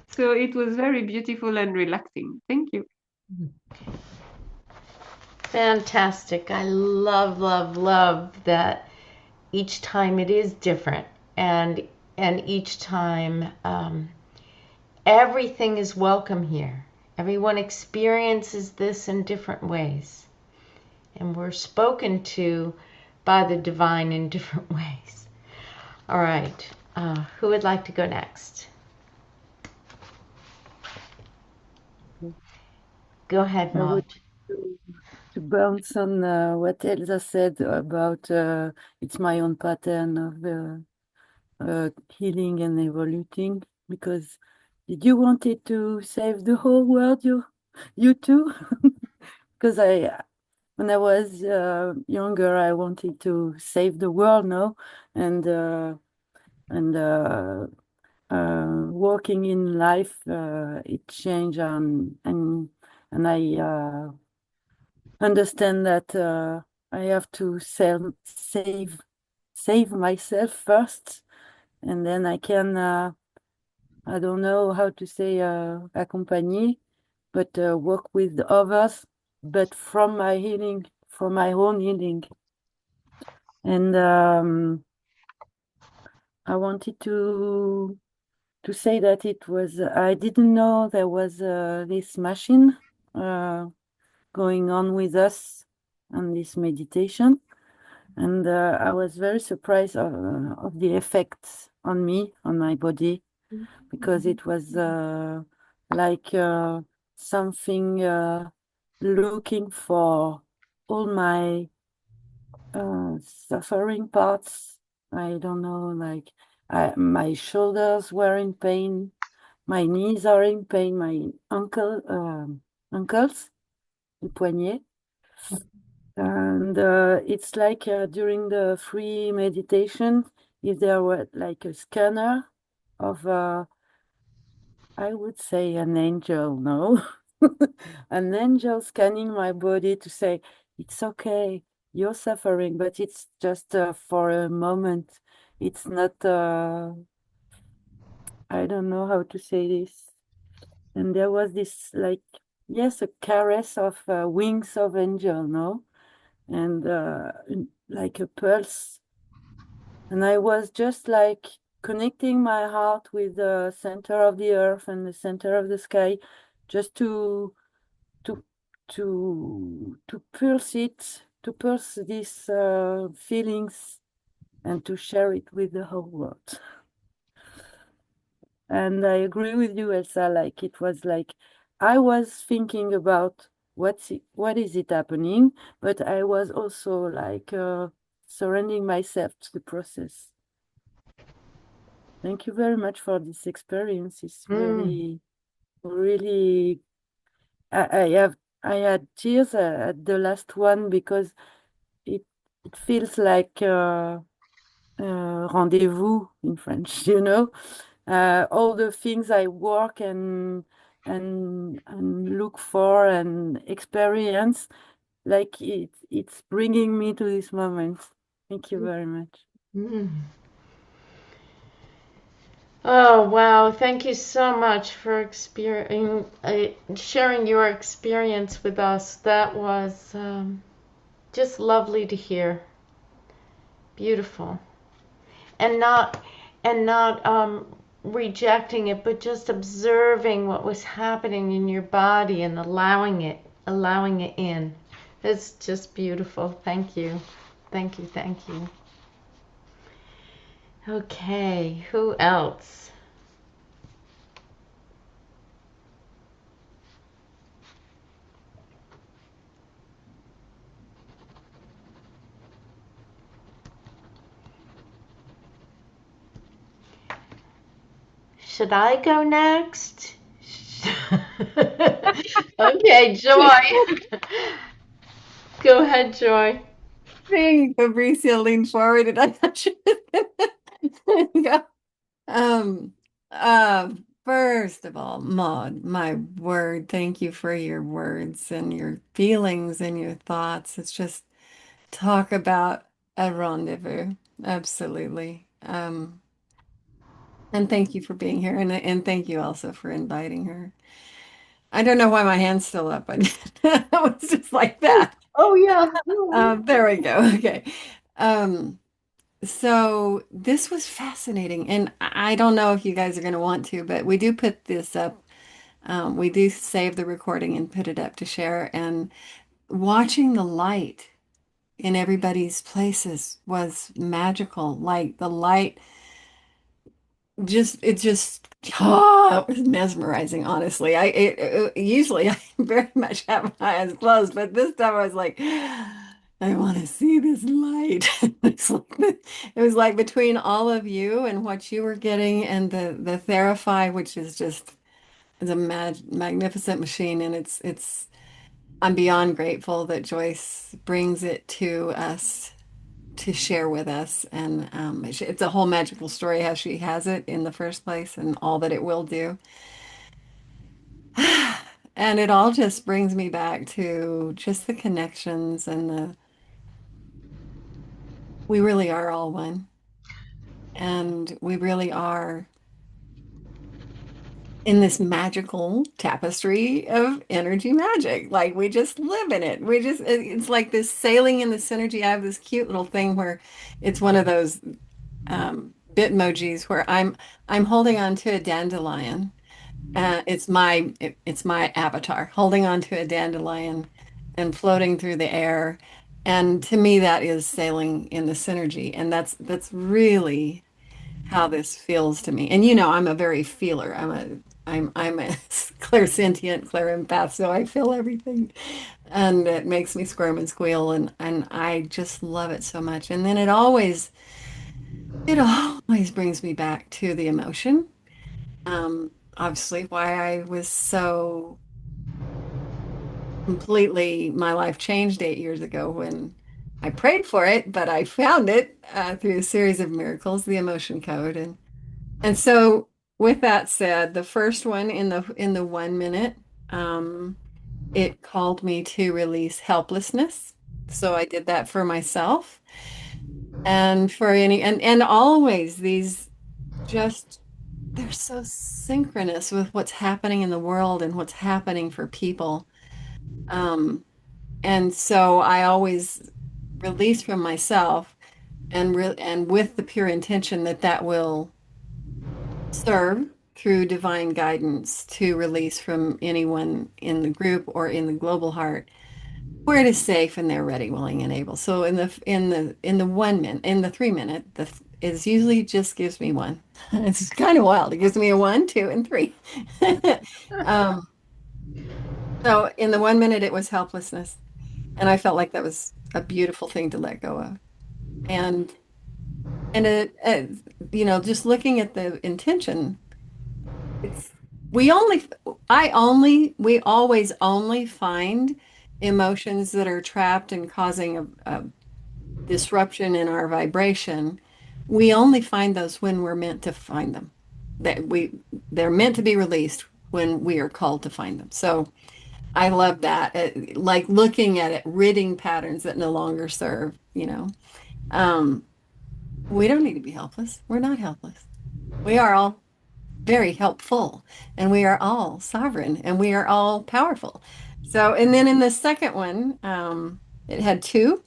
So it was very beautiful and relaxing. Thank you. Fantastic. I love, love, love that each time it is different, and each time everything is welcome here. Everyone experiences this in different ways, and we're spoken to by the divine in different ways. All right, who would like to go next? Go ahead, I Maud. would to bounce on what Elsa said about it's my own pattern of healing and evoluting. Because did you want it to save the whole world, you too? because when I was younger, I wanted to save the world, no, and and working in life, it changed, and I understand that I have to save myself first, and then I can I don't know how to say accompany, but work with others, but from my healing, from my own healing. And I wanted to say that it was I didn't know there was this machine going on with us on this meditation. And I was very surprised of the effects on me, on my body, because it was like something looking for all my suffering parts. I don't know, like my shoulders were in pain, my knees are in pain, my ankles, les poignets. And it's like during the free meditation, if there were like a scanner of, I would say an angel, no? An angel scanning my body to say, it's okay, you're suffering, but it's just for a moment. It's not, I don't know how to say this. And there was this, like, yes, a caress of wings of angel, no? And like a pulse. And I was just like connecting my heart with the center of the earth and the center of the sky, just to to pulse it, to pulse these feelings and to share it with the whole world. And I agree with you, Elsa, like it was like I was thinking about what is it happening, but I was also like surrendering myself to the process. Thank you very much for this experience. It's really, really, I had tears at the last one because it feels like rendezvous in French, you know. All the things I work and look for and experience, like it's bringing me to this moment. Thank you very much. Oh, wow. Thank you so much for sharing your experience with us. That was just lovely to hear. Beautiful. And not rejecting it, but just observing what was happening in your body and allowing it in. It's just beautiful. Thank you. Thank you. Thank you. Okay, who else? Should I go next? Okay, Joy. Go ahead, Joy. Fabricia leaned forward and I thought you were gonna go. First of all, Maud, my word, thank you for your words and your feelings and your thoughts. It's just talk about a rendezvous. Absolutely. And thank you for being here, and thank you also for inviting her. I don't know why my hand's still up, but it was just like that. Oh yeah. There we go. Okay. So this was fascinating, and I don't know if you guys are going to want to, but we do put this up. We do save the recording and put it up to share. And watching the light in everybody's places was magical. Like the light it just it was mesmerizing, honestly. Usually I very much have my eyes closed, but this time I was like, I want to see this light. It was like between all of you and what you were getting and the Therify, which is just is a magnificent machine, and it's I'm beyond grateful that Joyce brings it to us to share with us. And it's a whole magical story how she has it in the first place and all that it will do. And it all just brings me back to just the connections and we really are all one. And we really are in this magical tapestry of energy magic. Like we just live in it. It's like this sailing in the synergy. I have this cute little thing where it's one of those bit emojis where I'm holding on to a dandelion. It's my avatar holding on to a dandelion and floating through the air. And to me, that is sailing in the synergy. And that's really how this feels to me. And I'm a very feeler. I'm a clairsentient, clairempath, so I feel everything. And it makes me squirm and squeal and I just love it so much. And then it always brings me back to the emotion. Obviously why I was so completely, my life changed 8 years ago when I prayed for it, but I found it through a series of miracles, the emotion code. And so with that said, the first one in the 1 minute, it called me to release helplessness. So I did that for myself and for and always these just they're so synchronous with what's happening in the world and what's happening for people. And so I always release from myself and with the pure intention that that will serve through divine guidance to release from anyone in the group or in the global heart where it is safe and they're ready, willing, and able. So in the 1 minute, in the 3 minute, it usually just gives me one. It's kind of wild. It gives me a 1, 2, and 3. um, so in the 1 minute, it was helplessness, and I felt like that was a beautiful thing to let go of. And just looking at the intention, it's we only I only we always only find emotions that are trapped and causing a disruption in our vibration. We only find those when we're meant to find them. They're meant to be released when we are called to find them. So I love that. Like looking at it, ridding patterns that no longer serve. Um, we don't need to be helpless. We're not helpless. We are all very helpful and we are all sovereign and we are all powerful. So, and then in the second one, it had two,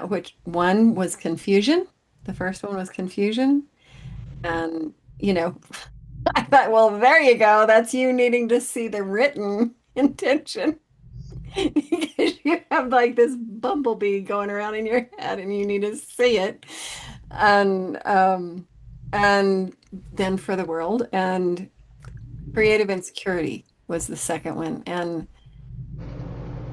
which one was confusion. The first one was confusion. And, I thought, well, there you go. That's you needing to see the written intention. Because you have like this bumblebee going around in your head and you need to see it. And then for the world and creative insecurity was the second one. And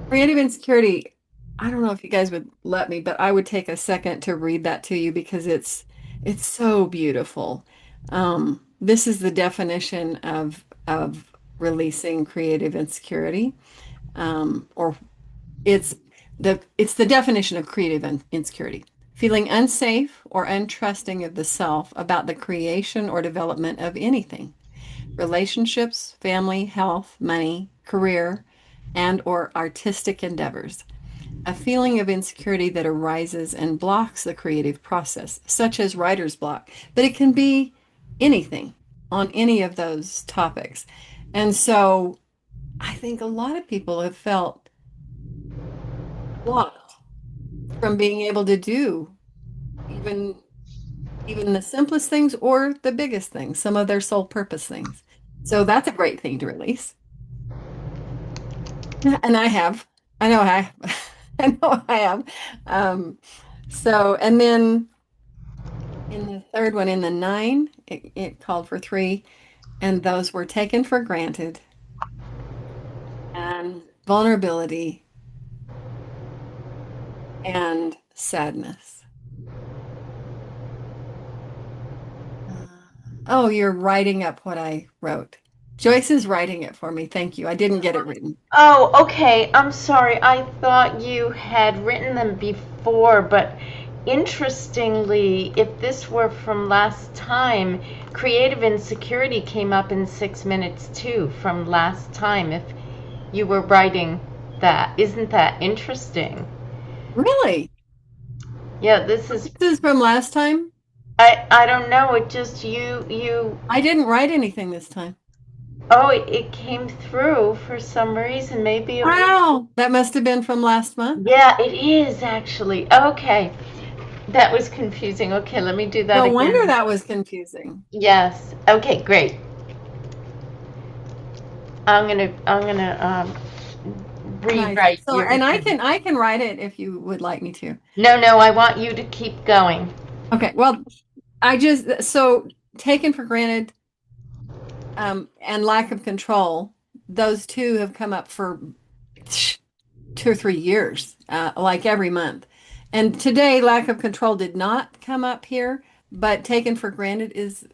creative insecurity, I don't know if you guys would let me, but I would take a second to read that to you because it's so beautiful. This is the definition of releasing creative insecurity, or it's the definition of creative insecurity. Feeling unsafe or untrusting of the self about the creation or development of anything. Relationships, family, health, money, career, and or artistic endeavors. A feeling of insecurity that arises and blocks the creative process, such as writer's block, but it can be anything on any of those topics. And so I think a lot of people have felt blocked from being able to do even the simplest things or the biggest things, some of their soul purpose things. So that's a great thing to release. And I have. I know I I know I have. And then in the third one, in the 9, it called for 3, and those were taken for granted. And vulnerability and sadness. Oh, you're writing up what I wrote. Joyce is writing it for me. Thank you. I didn't get it written. Oh, okay. I'm sorry. I thought you had written them before, but interestingly, if this were from last time, creative insecurity came up in 6 minutes too from last time. If you were writing that, isn't that interesting? Really? Yeah, this is. This is from last time? I don't know. It just you. I didn't write anything this time. Oh, it came through for some reason. Maybe it was. Wow, that must have been from last month. Yeah, it is actually. Okay. That was confusing. Okay, let me do that No again. wonder that was confusing. Yes. Okay, great. I'm gonna Nice. rewrite So, your. and I can write it if you would like me to. No, I want you to keep going. Okay. Well, so taken for granted, and lack of control, those two have come up for 2 or 3 years, like every month. And today, lack of control did not come up here, but taken for granted is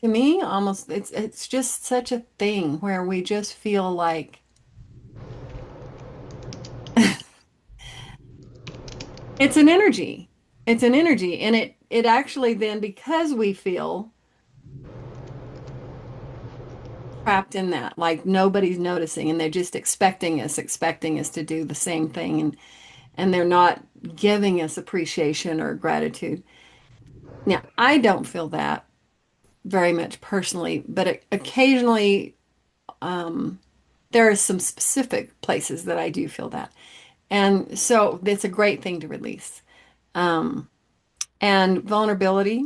to me almost it's just such a thing where we just feel like it's an energy. It's an energy, and it actually then, because we feel trapped in that, like nobody's noticing, and they're just expecting us to do the same thing, and they're not giving us appreciation or gratitude. Now, I don't feel that very much personally, but occasionally, there are some specific places that I do feel that. And so it's a great thing to release. Um, and vulnerability,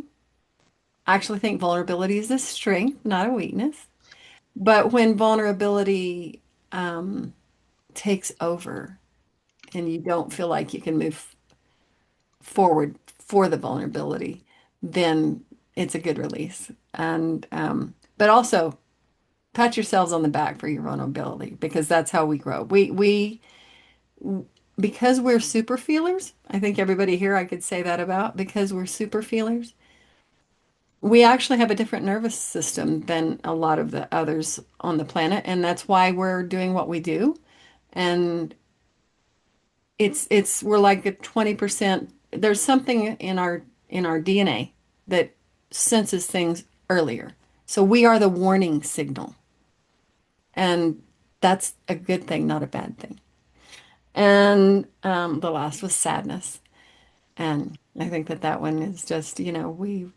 I actually think vulnerability is a strength, not a weakness. But when vulnerability takes over and you don't feel like you can move forward for the vulnerability, then it's a good release. And but also pat yourselves on the back for your vulnerability, because that's how we grow. We because we're super feelers. I think everybody here I could say that about, because we're super feelers. We actually have a different nervous system than a lot of the others on the planet, and that's why we're doing what we do. And it's we're like a 20%. There's something in our DNA that senses things earlier. So we are the warning signal. And that's a good thing, not a bad thing. And the last was sadness. And I think that one is just, it's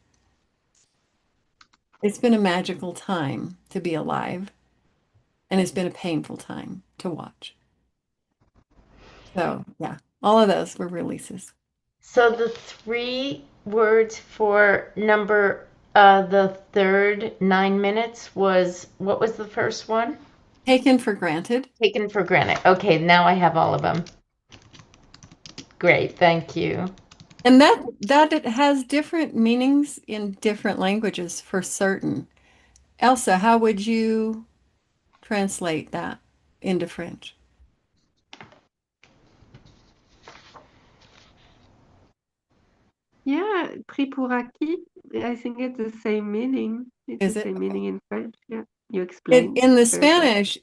been a magical time to be alive, and it's been a painful time to watch. So, yeah, all of those were releases. So the 3 words for the third 9 minutes was, what was the first one? Taken for granted. Taken for granted. Okay, now I have all of them. Great, thank you. And that it has different meanings in different languages for certain. Elsa, how would you translate that into French? Yeah, pris pour acquis. I think it's the same meaning. It's Is the it? same Okay. meaning in French. Yeah, you explained In the very well. Spanish,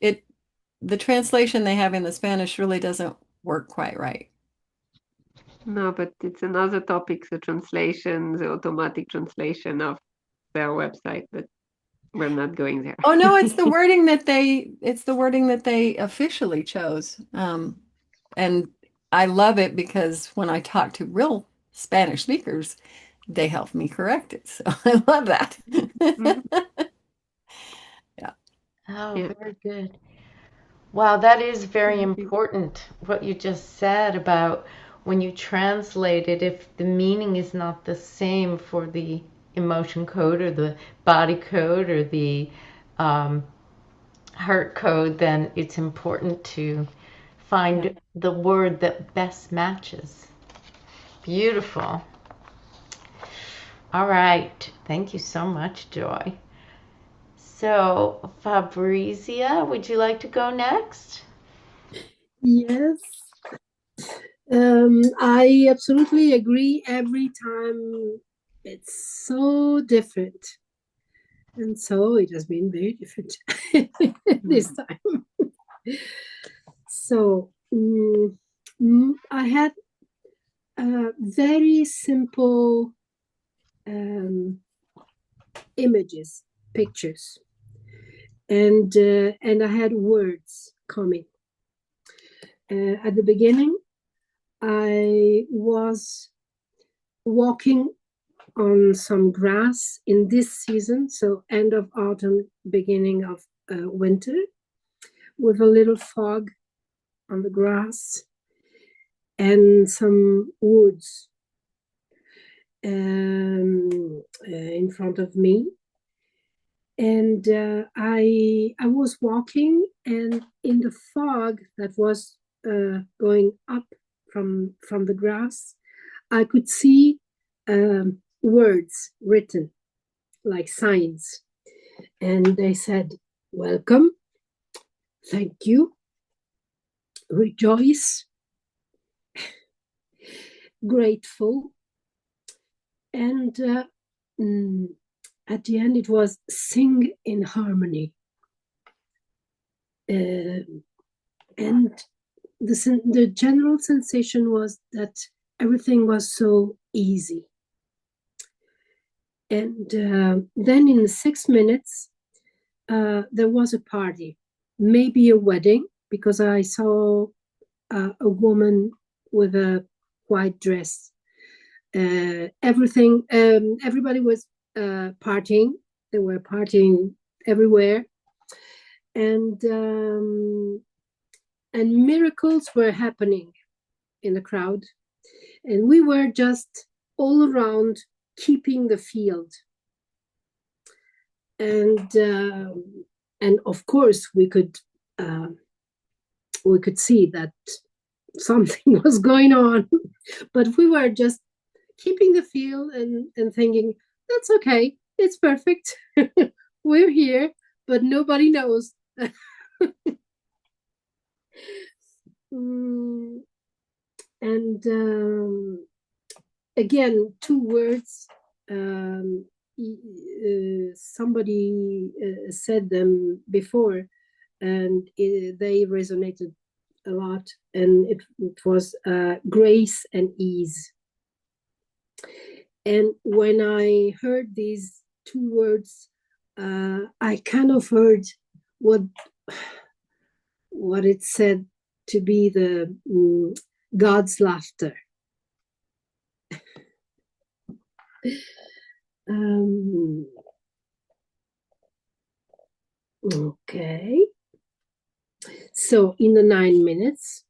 the translation they have in the Spanish really doesn't work quite right. No, but it's another topic, the translation, the automatic translation of their website, but we're not going there. Oh no, it's the wording that they officially chose. And I love it, because when I talk to real Spanish speakers, they help me correct it. So I love that. Mhm. Yeah. Oh, Yeah. very good. Wow, that is very Thank you. important, what you just said about when you translate it, if the meaning is not the same for the emotion code or the body code or the um, heart code, then it's important to find Yeah. the word that best matches. Beautiful. All right. Thank you so much, Joy. So, Fabrizia, would you like to go next? Yes. I absolutely agree. Every time it's so different. And so it has been very different this time. So I had very simple images, pictures, and I had words coming. At the beginning, I was walking on some grass in this season, so end of autumn, beginning of winter, with a little fog on the grass and some woods in front of me. And I was walking, and in the fog that was going up from the grass, I could see words written like signs, and they said, "Welcome, thank you, rejoice, grateful," and at the end it was "sing in harmony." And the general sensation was that everything was so easy. And then in 6 minutes, there was a party, maybe a wedding, because I saw a woman with a white dress. Everybody was partying. They were partying everywhere. And miracles were happening in the crowd. And we were just all around keeping the field. And of course we could see that something was going on, but we were just keeping the field and thinking, that's okay, it's perfect. We're here, but nobody knows. And again, 2 words. Somebody said them before, and they resonated a lot. And it was grace and ease. And when I heard these 2 words, I kind of heard what it said to be the God's laughter. Okay. So in the 9 minutes,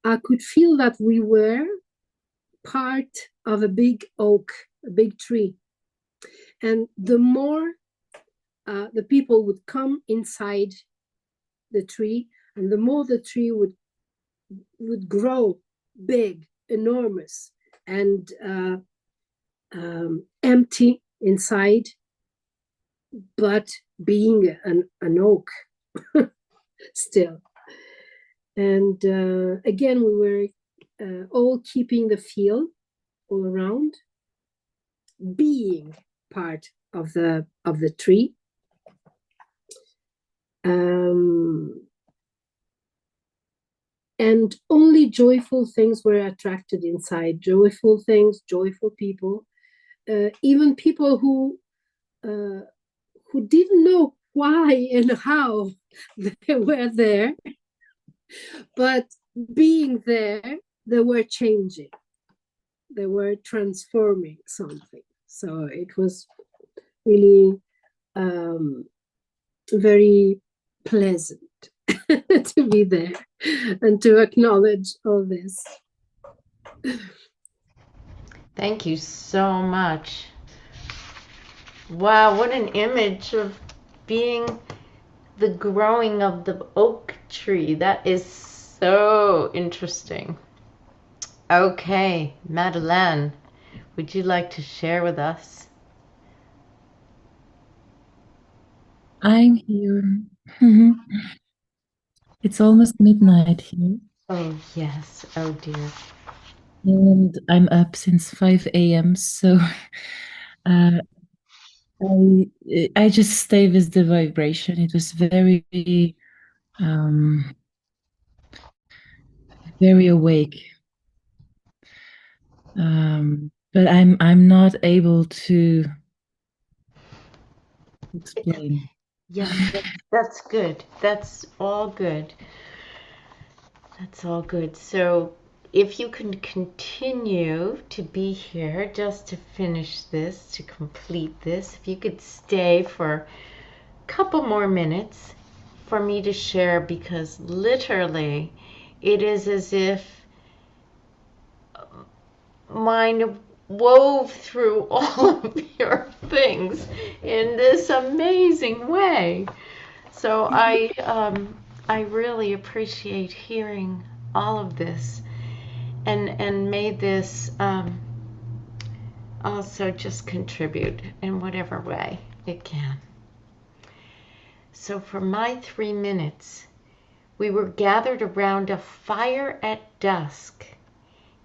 I could feel that we were part of a big oak, a big tree. And the more the people would come inside the tree, and the more the tree would grow big, enormous, and empty inside, but being an oak still. And again, we were all keeping the field all around, being part of the tree. And only joyful things were attracted inside, joyful things, joyful people, even people who didn't know why and how they were there, but being there, they were changing, they were transforming something. So it was really very pleasant to be there and to acknowledge all this. Thank you so much. Wow, what an image of being the growing of the oak tree. That is so interesting. Okay, Madeleine, would you like to share with us? I'm here. It's almost midnight here. Oh, yes. Oh, dear. And I'm up since 5 a.m. So uh, I just stay with the vibration. It was very um, very awake. But I'm not able to explain. Yeah, that's good. That's all good. That's all good. So if you can continue to be here just to finish this, to complete this, if you could stay for a couple more minutes for me to share, because literally it is as if mine wove through all of your things in this amazing way. So I really appreciate hearing all of this, and may this also just contribute in whatever way it can. So for my 3 minutes, we were gathered around a fire at dusk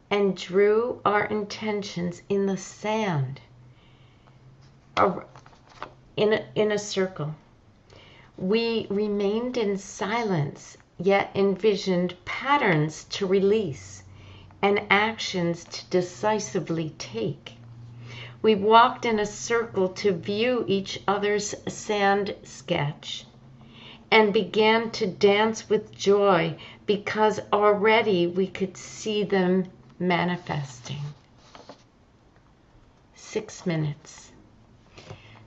and drew our intentions in the sand, in a circle. We remained in silence, yet envisioned patterns to release and actions to decisively take. We walked in a circle to view each other's sand sketch and began to dance with joy because already we could see them manifesting. 6 minutes.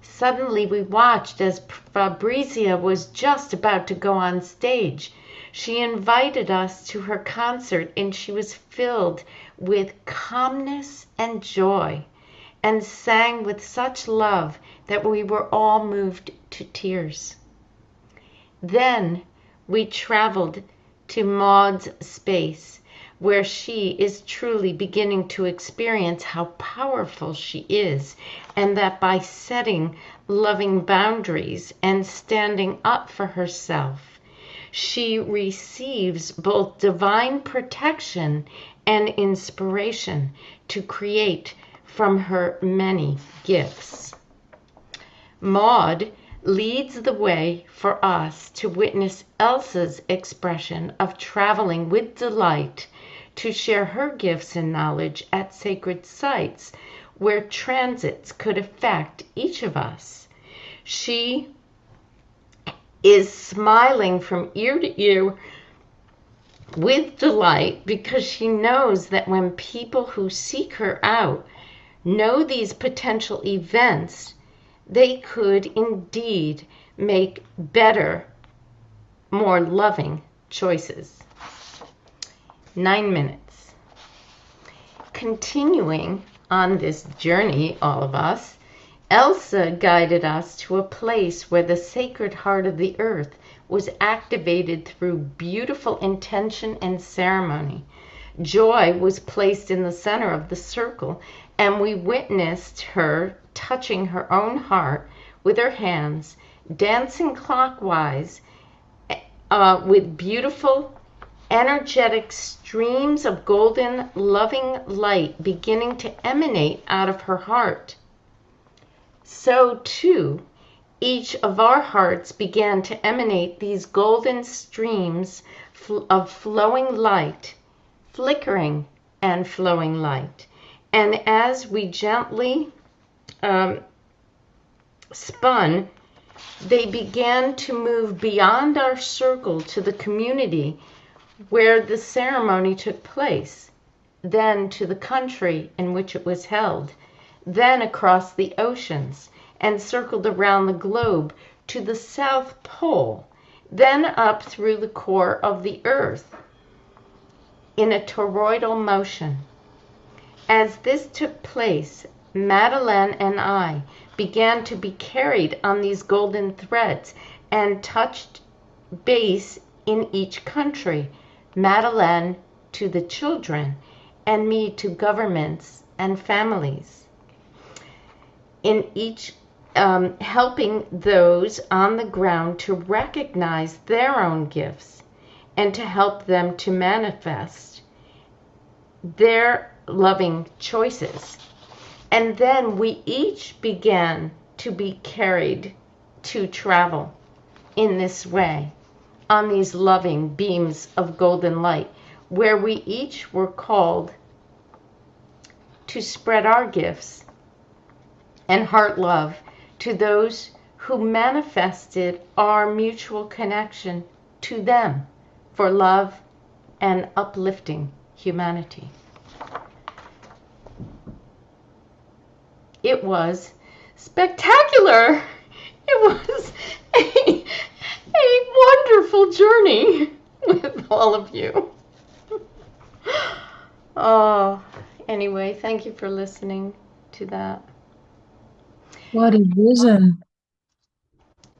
Suddenly we watched as Fabrizia was just about to go on stage. She invited us to her concert and she was filled with calmness and joy and sang with such love that we were all moved to tears. Then we traveled to Maud's space, where she is truly beginning to experience how powerful she is, and that by setting loving boundaries and standing up for herself, she receives both divine protection and inspiration to create from her many gifts. Maud leads the way for us to witness Elsa's expression of traveling with delight to share her gifts and knowledge at sacred sites where transits could affect each of us. She is smiling from ear to ear with delight because she knows that when people who seek her out know these potential events, they could indeed make better, more loving choices. 9 minutes. Continuing on this journey, all of us, Elsa guided us to a place where the sacred heart of the earth was activated through beautiful intention and ceremony. Joy was placed in the center of the circle, and we witnessed her touching her own heart with her hands, dancing clockwise with beautiful, energetic streams of golden, loving light beginning to emanate out of her heart. So, too, each of our hearts began to emanate these golden streams of flowing light, flickering and flowing light. And as we gently spun, they began to move beyond our circle to the community where the ceremony took place, then to the country in which it was held, then across the oceans, and circled around the globe to the South Pole, then up through the core of the earth in a toroidal motion. As this took place, Madeleine and I began to be carried on these golden threads and touched base in each country, Madeleine to the children and me to governments and families. In each helping those on the ground to recognize their own gifts and to help them to manifest their loving choices. And then we each began to be carried to travel in this way on these loving beams of golden light, where we each were called to spread our gifts and heart love to those who manifested our mutual connection to them for love and uplifting humanity. It was spectacular. It was a wonderful journey with all of you. Oh, anyway, thank you for listening to that. What a vision.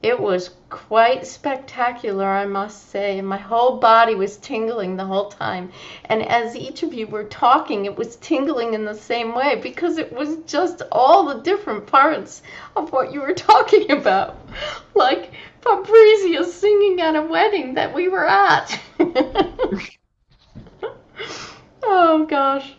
It was quite spectacular, I must say. My whole body was tingling the whole time. And as each of you were talking, it was tingling in the same way because it was just all the different parts of what you were talking about. Like Fabrizia singing at a wedding that we were at. Oh, gosh.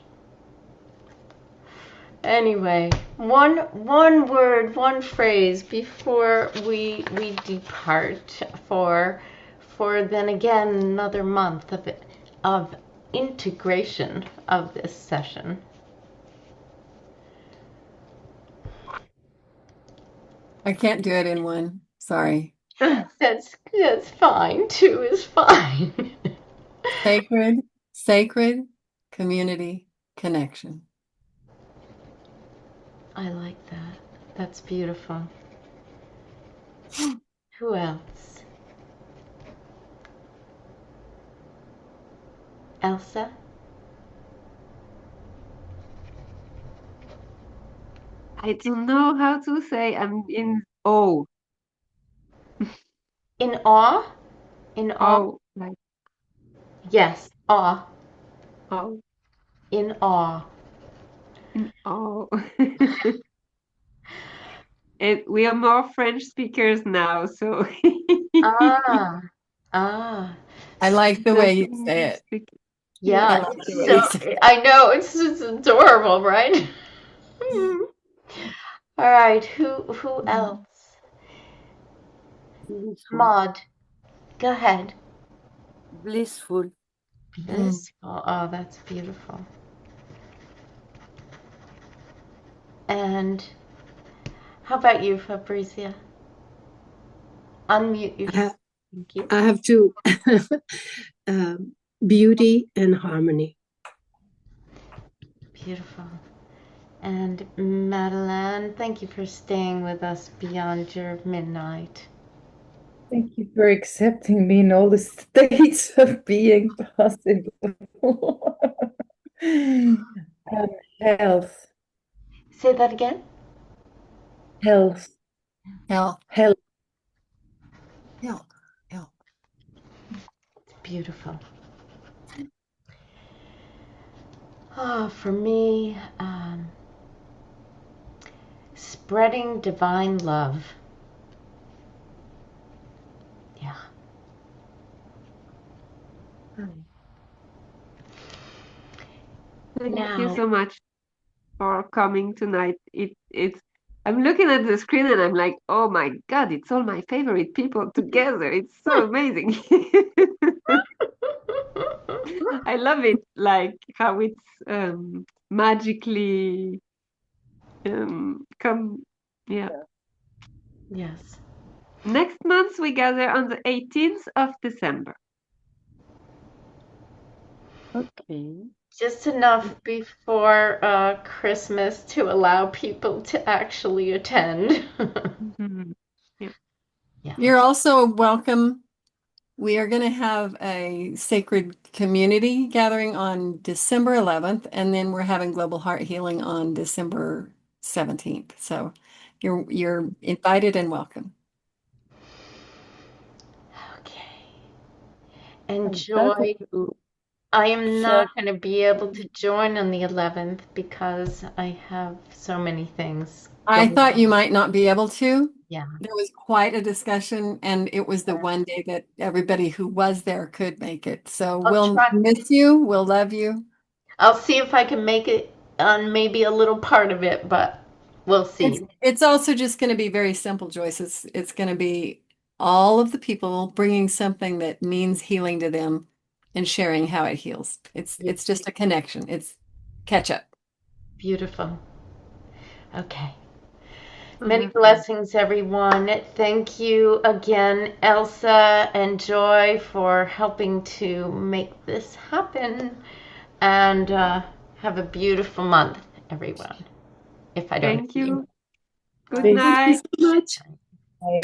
Anyway, one word, one phrase before we depart for then again another month of integration of this session. I can't do it in one. Sorry. That's fine. Two is fine. Sacred community connection. I like that. That's beautiful. Who else? Elsa? I don't know how to say. I'm in awe. In awe? In awe? Oh, like Yes, awe. oh, In awe. in awe. And we are more French speakers now, so Ah, ah. I like the way just you say English it. speaking. Yeah, I Yeah. like the way so you say it. I know it's adorable, right? All right, who else? Blissful. Maud, go ahead. Blissful. Blissful. Oh, that's beautiful. And how about you, Fabrizia? Unmute yourself. Thank you. I have to beauty and harmony. Beautiful. And Madeline, thank you for staying with us beyond your midnight. Thank you for accepting me in all the states of being possible. Health, Say that again. health, Health. health. Health. Health. It's beautiful. Oh, for me, spreading divine love. Yeah. Thank you Now, so much for coming tonight. It's I'm looking at the screen and I'm like, oh my God, it's all my favorite people together. It's so amazing. I love it, like how it's magically come. Yeah. yes. Next month we gather on the 18th of December. Okay. Just enough before Christmas to allow people to actually attend. Mhm. Yeah. Yeah. You're also welcome. We are going to have a sacred community gathering on December 11th, and then we're having Global Heart Healing on December 17th. So you're invited and welcome. Okay. And I'm glad Joy, to I am share. not going to be able to join on the 11th because I have so many things I going thought on. you might not be able to. Yeah. There was quite a discussion, and it was the one day that everybody who was there could make it. So I'll we'll try. miss you. We'll love you. I'll see if I can make it on maybe a little part of it, but we'll see. It's also just going to be very simple, Joyce. It's going to be all of the people bringing something that means healing to them and sharing how it heals. It's just a connection. It's catch up. Beautiful. Okay. So Many lovely. blessings, everyone. Thank you again, Elsa and Joy, for helping to make this happen. And have a beautiful month, everyone. If I don't Thank you. Good Thank Thank you night. so much. you.